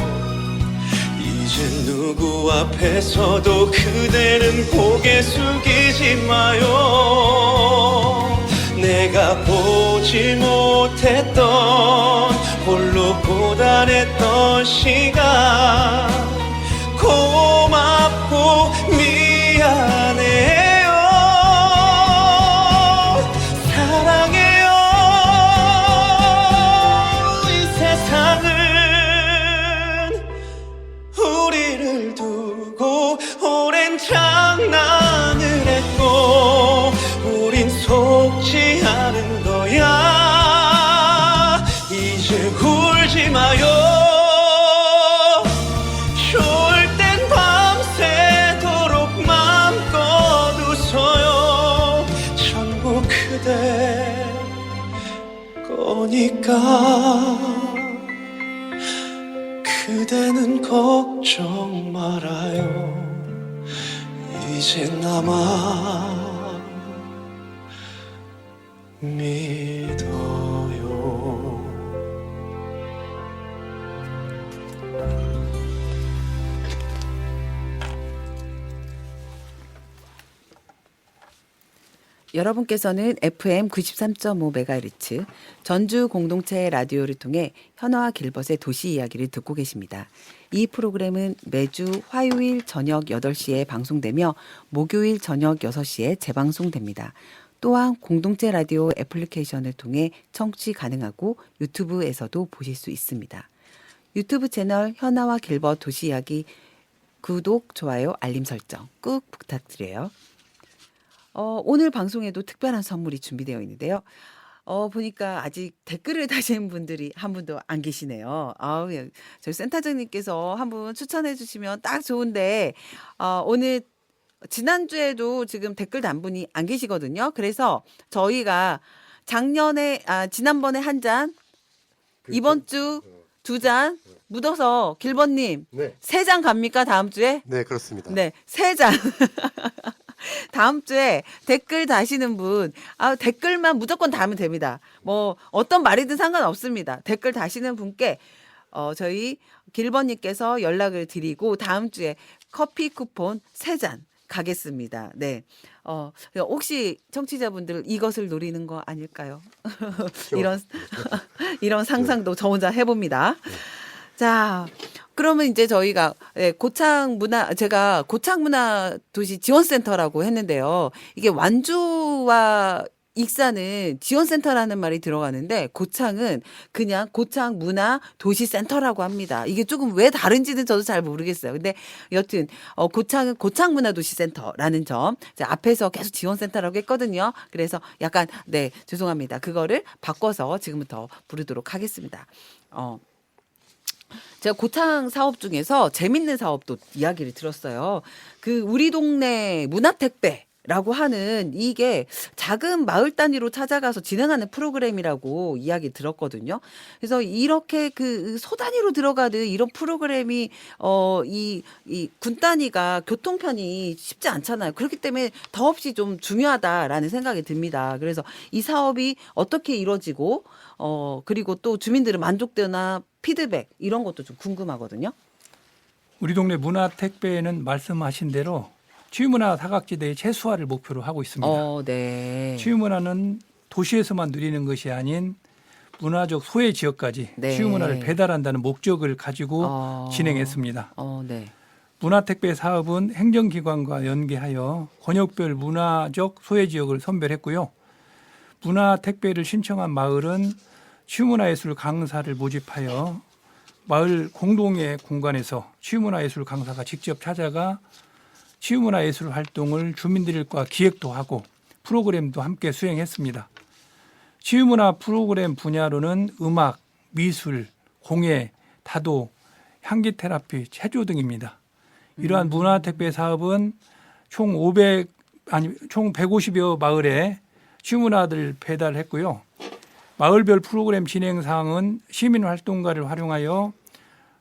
이젠 누구 앞에서도 그대는 고개 숙이지 마요 내가 보지 못했던 홀로 고단했던 시간 고맙고 미안해요 사랑해요 이 세상은 우리를 두고 오랜 장난을 했고 우린 속지 않은 거야 이제 울지 마요 좋을 땐 밤새도록 맘껏 웃어요 전부 그대 거니까 그대는 걱정 말아요 이제 나만 믿어요. 여러분께서는 FM 93.5MHz 전주 공동체 라디오를 통해 현아와 길벗의 도시 이야기를 듣고 계십니다. 이 프로그램은 매주 화요일 저녁 8시에 방송되며 목요일 저녁 6시에 재방송됩니다. 또한 공동체 라디오 애플리케이션을 통해 청취 가능하고 유튜브에서도 보실 수 있습니다. 유튜브 채널 현아와 길벗 도시 이야기 구독, 좋아요, 알림 설정 꾹 부탁드려요. 오늘 방송에도 특별한 선물이 준비되어 있는데요. 보니까 아직 댓글을 다신 분들이 한 분도 안 계시네요. 예. 저희 센터장님께서 한 분 추천해 주시면 딱 좋은데, 오늘 지난주에도 지금 댓글 단 분이 안 계시거든요. 그래서 저희가 지난번에 한 잔, 이번 주 2잔 묻어서 길벗님 네. 3잔 갑니까? 다음 주에? 네, 그렇습니다. 네, 3잔. 다음 주에 댓글 다시는 분, 댓글만 무조건 달면 됩니다. 뭐, 어떤 말이든 상관없습니다. 댓글 다시는 분께, 저희 길벗님께서 연락을 드리고, 다음 주에 커피 쿠폰 3잔 가겠습니다. 네. 혹시 청취자분들 이것을 노리는 거 아닐까요? 이런 상상도 저 혼자 해봅니다. 자, 그러면 이제 저희가 제가 고창문화도시 지원센터라고 했는데요. 이게 완주와 익산은 지원센터라는 말이 들어가는데 고창은 그냥 고창문화도시센터라고 합니다. 이게 조금 왜 다른지는 저도 잘 모르겠어요. 근데 여튼 고창은 고창문화도시센터라는 점 앞에서 계속 지원센터라고 했거든요. 그래서 약간 죄송합니다. 그거를 바꿔서 지금부터 부르도록 하겠습니다. 제가 고창 사업 중에서 재밌는 사업도 이야기를 들었어요. 우리 동네 문화택배라고 하는 이게 작은 마을 단위로 찾아가서 진행하는 프로그램이라고 이야기 들었거든요. 그래서 이렇게 소 단위로 들어가는 이런 프로그램이 이 군 단위가 교통편이 쉽지 않잖아요. 그렇기 때문에 더없이 좀 중요하다라는 생각이 듭니다. 그래서 이 사업이 어떻게 이루어지고 그리고 또 주민들의 만족도나 피드백 이런 것도 좀 궁금하거든요. 우리 동네 문화택배는 말씀하신 대로 치유문화 사각지대의 최소화를 목표로 하고 있습니다. 네. 치유문화는 도시에서만 누리는 것이 아닌 문화적 소외 지역까지 네. 치유문화를 배달한다는 목적을 가지고 진행했습니다. 네. 문화택배 사업은 행정기관과 연계하여 권역별 문화적 소외 지역을 선별했고요. 문화택배를 신청한 마을은 치유문화예술 강사를 모집하여 마을 공동의 공간에서 치유문화예술 강사가 직접 찾아가 치유문화예술 활동을 주민들과 기획도 하고 프로그램도 함께 수행했습니다. 치유문화 프로그램 분야로는 음악, 미술, 공예, 다도, 향기테라피, 체조 등입니다. 이러한 문화택배 사업은 총 150여 마을에 치유문화를 배달했고요. 마을별 프로그램 진행 사항은 시민활동가를 활용하여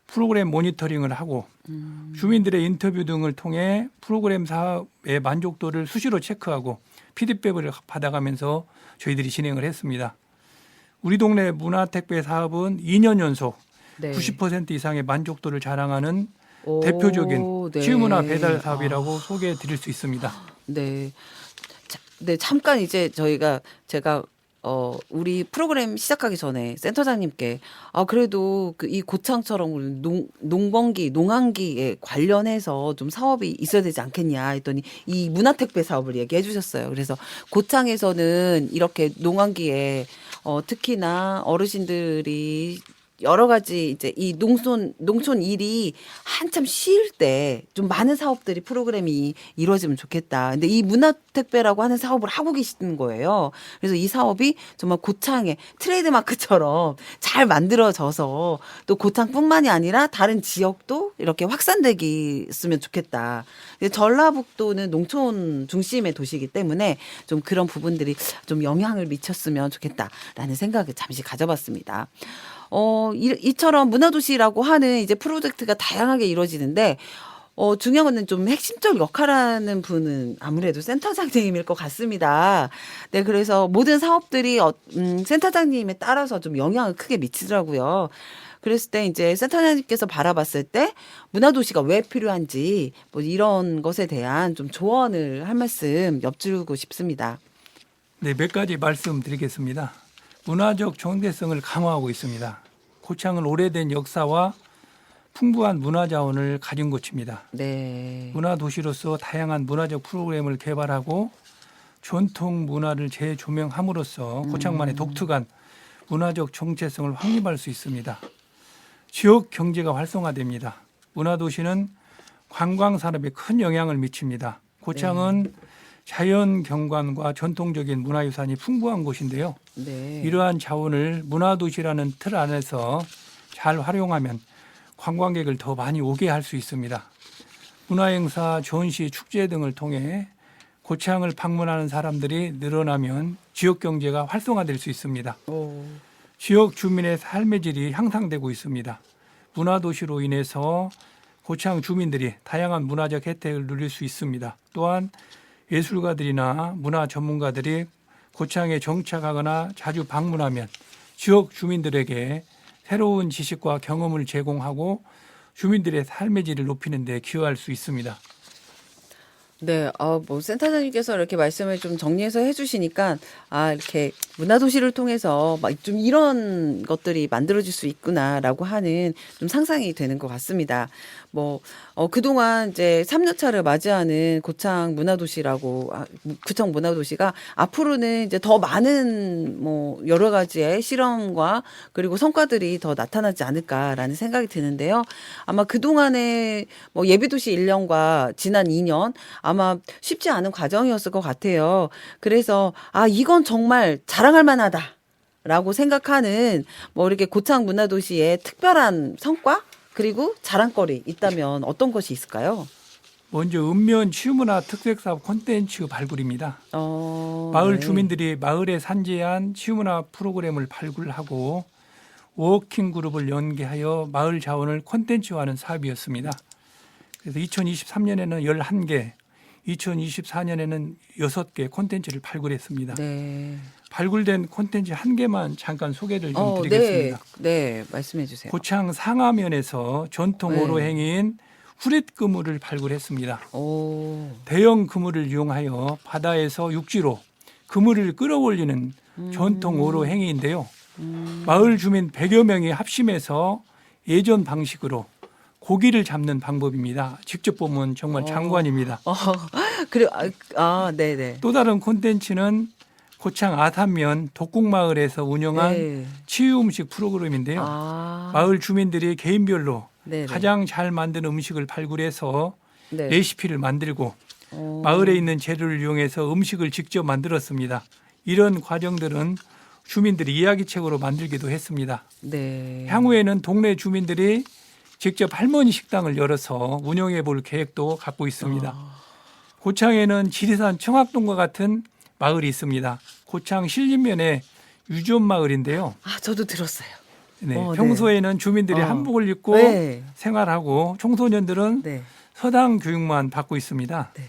프로그램 모니터링을 하고 주민들의 인터뷰 등을 통해 프로그램 사업의 만족도를 수시로 체크하고 피드백을 받아가면서 저희들이 진행을 했습니다. 우리 동네 문화택배 사업은 2년 연속 90% 이상의 만족도를 자랑하는 대표적인 치유문화 배달 사업이라고 소개해 드릴 수 있습니다. 네. 잠깐 이제 제가 우리 프로그램 시작하기 전에 센터장님께 그래도 이 고창처럼 농한기에 관련해서 좀 사업이 있어야 되지 않겠냐 했더니 이 문화택배 사업을 얘기해 주셨어요. 그래서 고창에서는 이렇게 농한기에 특히나 어르신들이 여러 가지 이제 이 농촌 일이 한참 쉴 때 좀 많은 사업들이 프로그램이 이루어지면 좋겠다. 근데 이 문화택배라고 하는 사업을 하고 계시는 거예요. 그래서 이 사업이 정말 고창의 트레이드마크처럼 잘 만들어져서 또 고창뿐만이 아니라 다른 지역도 이렇게 확산되겠으면 좋겠다. 전라북도는 농촌 중심의 도시이기 때문에 좀 그런 부분들이 좀 영향을 미쳤으면 좋겠다라는 생각을 잠시 가져봤습니다. 이처럼 문화도시라고 하는 이제 프로젝트가 다양하게 이루어지는데, 중요한 거는 좀 핵심적 역할하는 분은 아무래도 센터장님일 것 같습니다. 네, 그래서 모든 사업들이 센터장님에 따라서 좀 영향을 크게 미치더라고요. 그랬을 때 이제 센터장님께서 바라봤을 때 문화도시가 왜 필요한지 뭐 이런 것에 대한 좀 조언을 할 말씀 엿주고 싶습니다. 네, 몇 가지 말씀드리겠습니다. 문화적 정체성을 강화하고 있습니다. 고창은 오래된 역사와 풍부한 문화 자원을 가진 곳입니다. 네. 문화 도시로서 다양한 문화적 프로그램을 개발하고 전통 문화를 재조명함으로써 고창만의 독특한 문화적 정체성을 확립할 수 있습니다. 지역 경제가 활성화됩니다. 문화 도시는 관광 산업에 큰 영향을 미칩니다. 고창은 자연 경관과 전통적인 문화유산이 풍부한 곳인데요. 네. 이러한 자원을 문화 도시라는 틀 안에서 잘 활용하면 관광객을 더 많이 오게 할 수 있습니다. 문화행사, 전시, 축제 등을 통해 고창을 방문하는 사람들이 늘어나면 지역 경제가 활성화될 수 있습니다. 지역 주민의 삶의 질이 향상되고 있습니다. 문화도시로 인해서 고창 주민들이 다양한 문화적 혜택을 누릴 수 있습니다. 또한 예술가들이나 문화 전문가들이 고창에 정착하거나 자주 방문하면 지역 주민들에게 새로운 지식과 경험을 제공하고 주민들의 삶의 질을 높이는 데 기여할 수 있습니다. 네, 뭐 센터장님께서 이렇게 말씀을 좀 정리해서 해주시니까 이렇게 문화도시를 통해서 막 좀 이런 것들이 만들어질 수 있구나라고 하는 좀 상상이 되는 것 같습니다. 뭐 그동안 이제 3년차를 맞이하는 고창 문화도시라고 고창 문화도시가 앞으로는 이제 더 많은 뭐 여러 가지의 실험과 그리고 성과들이 더 나타나지 않을까라는 생각이 드는데요. 아마 그동안의 뭐 예비도시 1년과 지난 2년 아마 쉽지 않은 과정이었을 것 같아요. 그래서 이건 정말 자랑할 만하다라고 생각하는 뭐 이렇게 고창 문화도시의 특별한 성과 그리고 자랑거리 있다면 어떤 것이 있을까요? 먼저 읍면 치유문화 특색사업 콘텐츠 발굴입니다. 마을 네. 주민들이 마을에 산재한 치유문화 프로그램을 발굴하고 워킹 그룹을 연계하여 마을 자원을 콘텐츠화하는 사업이었습니다. 그래서 2023년에는 11개, 2024년에는 6개 콘텐츠를 발굴했습니다. 네. 발굴된 콘텐츠 한 개만 잠깐 소개를 좀 드리겠습니다. 네, 말씀해 주세요. 고창 상하면에서 전통 네. 오로 행위인 후릿 그물을 발굴했습니다. 오. 대형 그물을 이용하여 바다에서 육지로 그물을 끌어올리는 전통 오로 행위인데요. 마을 주민 100여 명이 합심해서 예전 방식으로 고기를 잡는 방법입니다. 직접 보면 정말 장관입니다. 그리고 네네. 또 다른 콘텐츠는 고창 아산면 독국마을에서 운영한 네. 치유 음식 프로그램인데요. 마을 주민들이 개인별로 네네. 가장 잘 만든 음식을 발굴해서 네. 레시피를 만들고 마을에 있는 재료를 이용해서 음식을 직접 만들었습니다. 이런 과정들은 주민들이 이야기책으로 만들기도 했습니다. 네. 향후에는 동네 주민들이 직접 할머니 식당을 열어서 운영해 볼 계획도 갖고 있습니다. 고창에는 지리산 청학동과 같은 마을이 있습니다. 고창 신림면의 유전 마을인데요. 저도 들었어요. 네, 네. 평소에는 주민들이 한복을 입고 네. 생활하고 청소년들은 네. 서당 교육만 받고 있습니다. 네.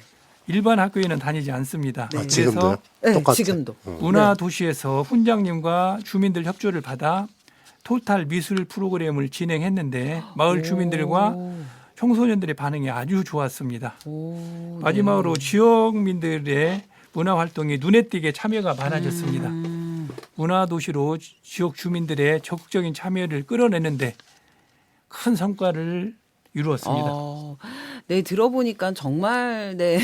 일반 학교에는 다니지 않습니다. 네. 지금도요? 네, 똑같아. 지금도. 문화 도시에서 훈장님과 주민들 협조를 받아 토탈 미술 프로그램을 진행했는데 마을 주민들과 청소년들의 반응이 아주 좋았습니다. 마지막으로 지역민들의 문화 활동이 눈에 띄게 참여가 많아졌습니다. 문화 도시로 지역 주민들의 적극적인 참여를 끌어내는데 큰 성과를 이루었습니다. 네, 들어보니까 정말, 네.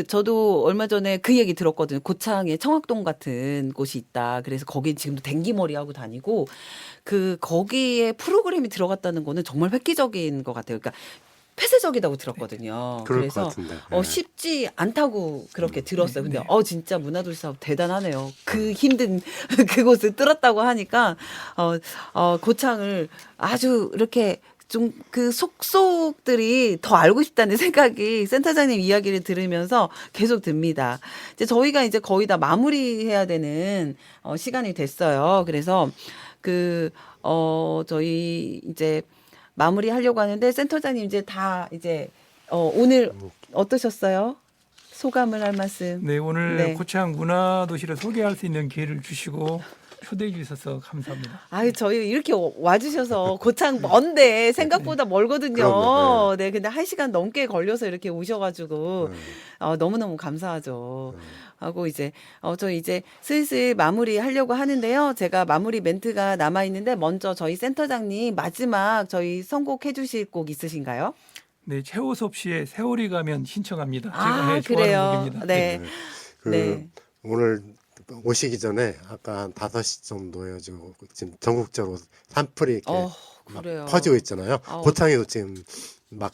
저도 얼마 전에 그 얘기 들었거든요. 고창에 청학동 같은 곳이 있다. 그래서 거기 지금도 댕기머리 하고 다니고, 거기에 프로그램이 들어갔다는 거는 정말 획기적인 것 같아요. 그러니까 폐쇄적이라고 들었거든요. 그럴 것 그래서 같은데. 네. 쉽지 않다고 그렇게 들었어요. 근데 진짜 문화도시 사업 대단하네요. 그 힘든 그곳을 뚫었다고 하니까 고창을 아주 이렇게 좀 그 속속들이 더 알고 싶다는 생각이 센터장님 이야기를 들으면서 계속 듭니다. 이제 저희가 이제 거의 다 마무리해야 되는 시간이 됐어요. 그래서 저희 이제 마무리하려고 하는데 센터장님 이제 다 이제 오늘 어떠셨어요? 소감을 할 말씀. 네, 오늘 네. 고창 문화도시를 소개할 수 있는 기회를 주시고 초대해 주셔서 감사합니다. 아유, 저희 이렇게 와주셔서 고창 먼데 생각보다 멀거든요. 그럼요, 네, 근데 1시간 넘게 걸려서 이렇게 오셔가지고 너무너무 감사하죠. 하고 이제 저 이제 슬슬 마무리 하려고 하는데요. 제가 마무리 멘트가 남아 있는데 먼저 저희 센터장님 마지막 저희 선곡해 주실 곡 있으신가요? 네, 최호섭 씨의 세월이 가면 신청합니다. 제가 아, 좋아하는 그래요. 곡입니다. 네. 그 네. 오늘 오시기 전에 아까 한 5시 정도에 지금 전국적으로 산불이 이렇게 막 그래요. 퍼지고 있잖아요. 고창에도 지금 막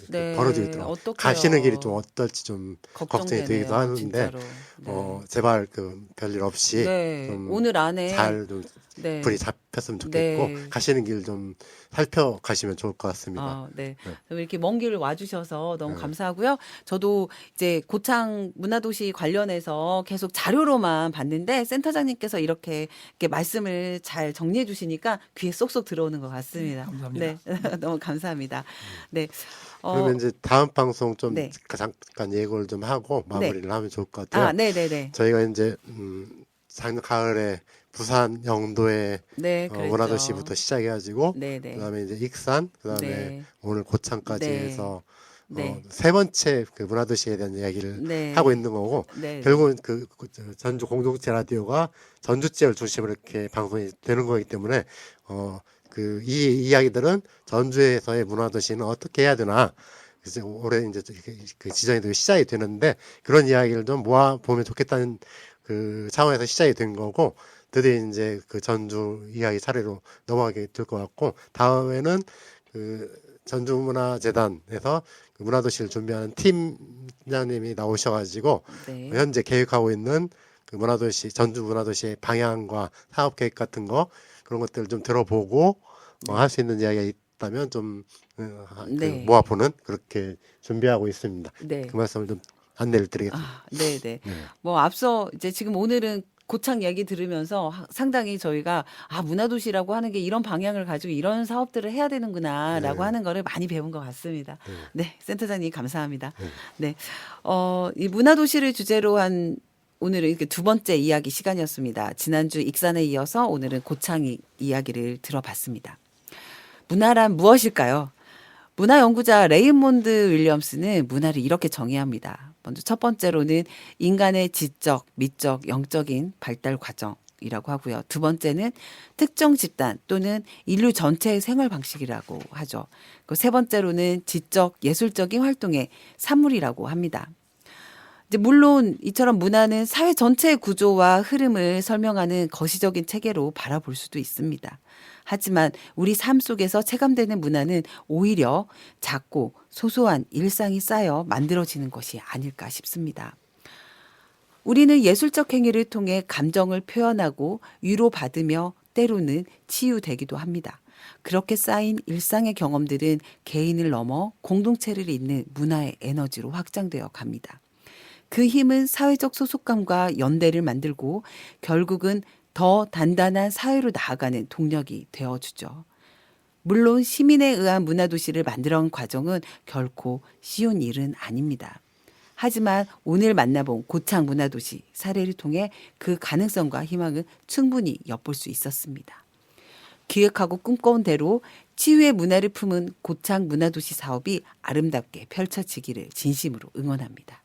네, 벌어지고 있더라고요. 어떡해요. 가시는 길이 좀 어떨지 좀 걱정이 걱정되네요, 되기도 하는데 진짜로. 네. 제발 별일 없이 네, 좀 오늘 안에 잘 좀 네. 불이 잡혔으면 좋겠고 네. 가시는 길 좀 살펴가시면 좋을 것 같습니다. 네. 네. 이렇게 먼 길을 와주셔서 너무 네. 감사하고요. 저도 이제 고창 문화도시 관련해서 계속 자료로만 봤는데 센터장님께서 이렇게 말씀을 잘 정리해 주시니까 귀에 쏙쏙 들어오는 것 같습니다. 감사합니다. 네, 너무 감사합니다. 네. 그러면 이제 다음 방송 좀 네. 잠깐 예고를 좀 하고 마무리를 하면 좋을 것 같아요. 네네네. 저희가 이제 작년 가을에 부산 영도에 네, 그랬죠. 문화도시부터 시작해가지고 네네. 그다음에 이제 익산 그다음에 네. 오늘 고창까지 네. 해서 네. 세 번째 그 문화도시에 대한 이야기를 네. 하고 있는 거고 네. 결국은 전주 공동체 라디오가 전주 지역을 중심으로 이렇게 방송이 되는 거기 때문에 이 이야기들은 전주에서의 문화도시는 어떻게 해야 되나 그래서 올해 이제 그 지정이 되고 시작이 되는데 그런 이야기를 좀 모아 보면 좋겠다는 그 차원에서 시작이 된 거고 드디어 이제 그 전주 이야기 차례로 넘어가게 될 것 같고 다음에는 그 전주문화재단에서 그 문화도시를 준비하는 팀장님이 나오셔가지고 네. 현재 계획하고 있는 그 문화도시 전주 문화도시의 방향과 사업 계획 같은 거 그런 것들을 좀 들어보고 할 수 있는 이야기가 있다면 좀 네. 모아보는 그렇게 준비하고 있습니다. 네. 그 말씀을 좀 안내를 드리겠습니다. 네네. 네. 뭐 앞서 이제 지금 오늘은 고창 얘기 들으면서 상당히 저희가 문화도시라고 하는 게 이런 방향을 가지고 이런 사업들을 해야 되는구나라고 네. 하는 거를 많이 배운 것 같습니다. 네. 네, 센터장님 감사합니다. 네. 네, 이 문화도시를 주제로 한 오늘은 이렇게 두 번째 이야기 시간이었습니다. 지난주 익산에 이어서 오늘은 고창 이야기를 들어봤습니다. 문화란 무엇일까요? 문화연구자 레이몬드 윌리엄스는 문화를 이렇게 정의합니다. 먼저 첫 번째로는 인간의 지적, 미적, 영적인 발달 과정이라고 하고요. 두 번째는 특정 집단 또는 인류 전체의 생활 방식이라고 하죠. 그 세 번째로는 지적, 예술적인 활동의 산물이라고 합니다. 이제 물론 이처럼 문화는 사회 전체의 구조와 흐름을 설명하는 거시적인 체계로 바라볼 수도 있습니다. 하지만 우리 삶 속에서 체감되는 문화는 오히려 작고 소소한 일상이 쌓여 만들어지는 것이 아닐까 싶습니다. 우리는 예술적 행위를 통해 감정을 표현하고 위로받으며 때로는 치유되기도 합니다. 그렇게 쌓인 일상의 경험들은 개인을 넘어 공동체를 잇는 문화의 에너지로 확장되어 갑니다. 그 힘은 사회적 소속감과 연대를 만들고 결국은 더 단단한 사회로 나아가는 동력이 되어주죠. 물론 시민에 의한 문화도시를 만들어온 과정은 결코 쉬운 일은 아닙니다. 하지만 오늘 만나본 고창 문화도시 사례를 통해 그 가능성과 희망을 충분히 엿볼 수 있었습니다. 기획하고 꿈꿔온 대로 치유의 문화를 품은 고창 문화도시 사업이 아름답게 펼쳐지기를 진심으로 응원합니다.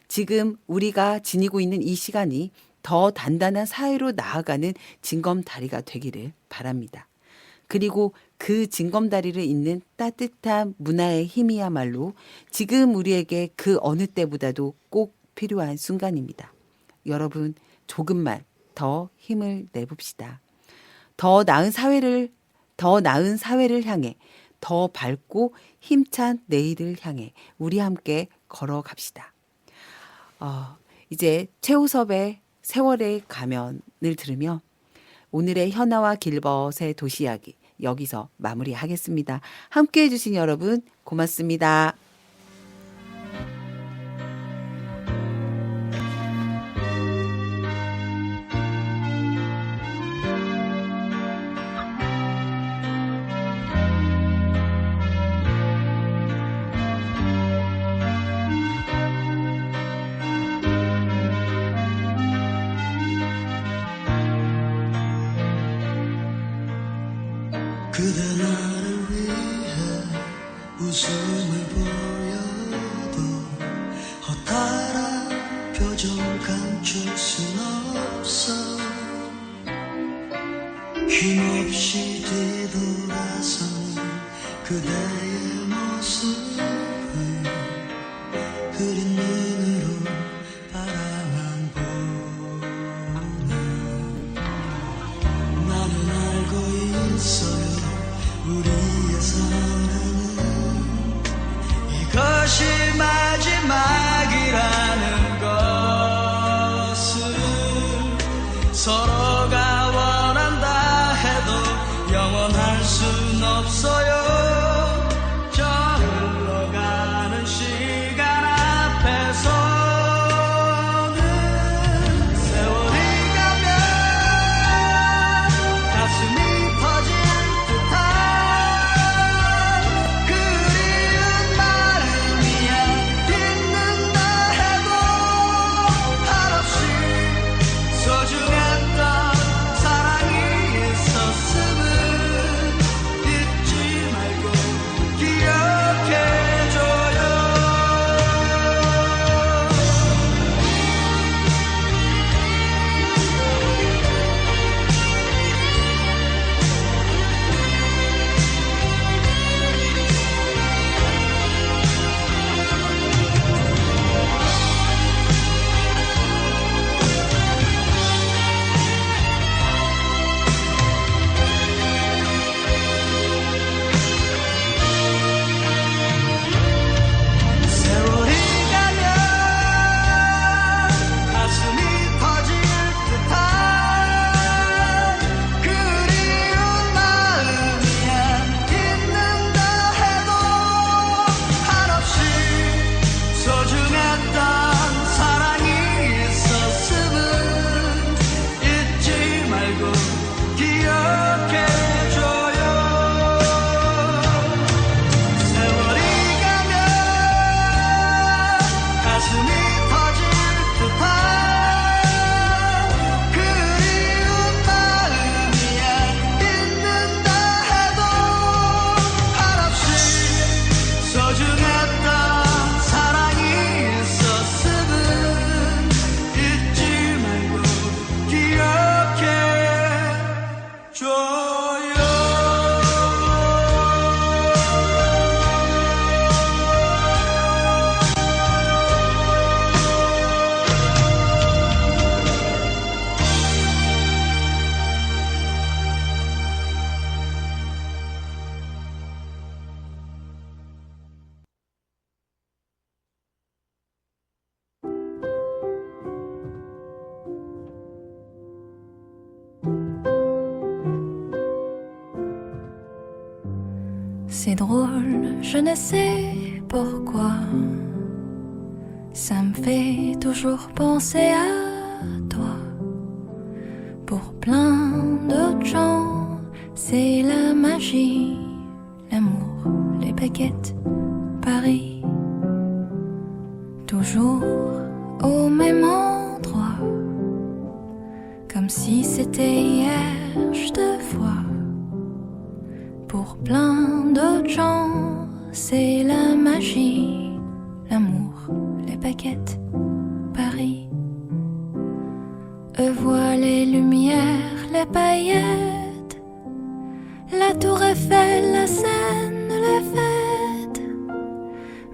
지금 우리가 지니고 있는 이 시간이 더 단단한 사회로 나아가는 징검다리가 되기를 바랍니다. 그리고 그 징검다리를 잇는 따뜻한 문화의 힘이야말로 지금 우리에게 그 어느 때보다도 꼭 필요한 순간입니다. 여러분, 조금만 더 힘을 내봅시다. 더 나은 사회를 향해, 더 밝고 힘찬 내일을 향해 우리 함께 걸어갑시다. 이제 최우섭의 세월의 가면을 들으며 오늘의 현아와 길벗의 도시이야기 여기서 마무리하겠습니다. 함께해 주신 여러분 고맙습니다. 표정 감출 순 없어 힘없이 뒤돌아선 그대의 모습을 흐린 눈으로 바라만 보네 나는 알고 있어요 우리의 사랑은 이것이 마지막이라는 것을 서로가 원한다 해도 영원할 순 없어요 저 흘러가는 시간 앞에서는 세월이 가면 가슴이 터질 듯한 그리운 마음이야 잊는다 해도 한없이 소중했던 사랑이 있었음을 잊지 말고 기억해줘요 세월이 가면 가슴이 터질 듯한 그리운 마음이야 잊는다 해도 한없이 소중했던 사랑이 있었음을 잊지 말고 기억해줘요 세월이 가면 가슴이 터질 듯한 그리운 마음이야 잊는다 해도 한없이 소중했던 사랑이 있었음을 잊지 말고 C'est drôle, je ne sais pourquoi. Ça me fait toujours penser à toi. Pour plein d'autres gens, c'est la magie, l'amour, les baguettes, Paris. Toujours au même endroit, comme si c'était hier, je te vois. Pour plein d'autres gens, c'est la magie, l'amour, les baguettes, Paris. Eux voient les lumières, les paillettes, la tour Eiffel, la Seine, les fêtes.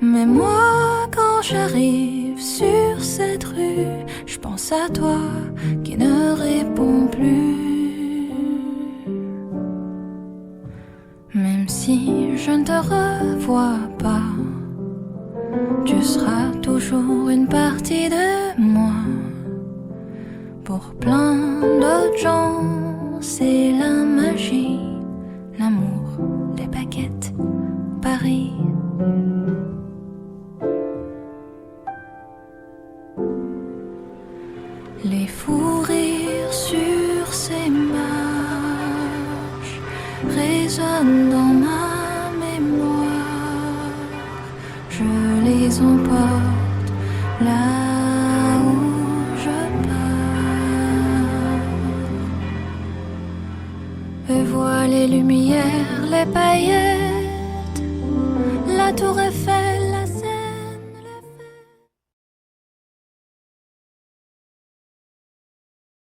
Mais moi, quand j'arrive sur cette rue, je pense à toi qui ne réponds plus. Même si je ne te revois pas, tu seras toujours une partie de moi. Pour plein d'autres gens, c'est la magie, l'amour, les baguettes, Paris. Les fous rires sur ces marches résonnent dans ma mémoire. Je les emporte là où je pars. Eux voient les lumières, les paillettes, la tour Eiffel,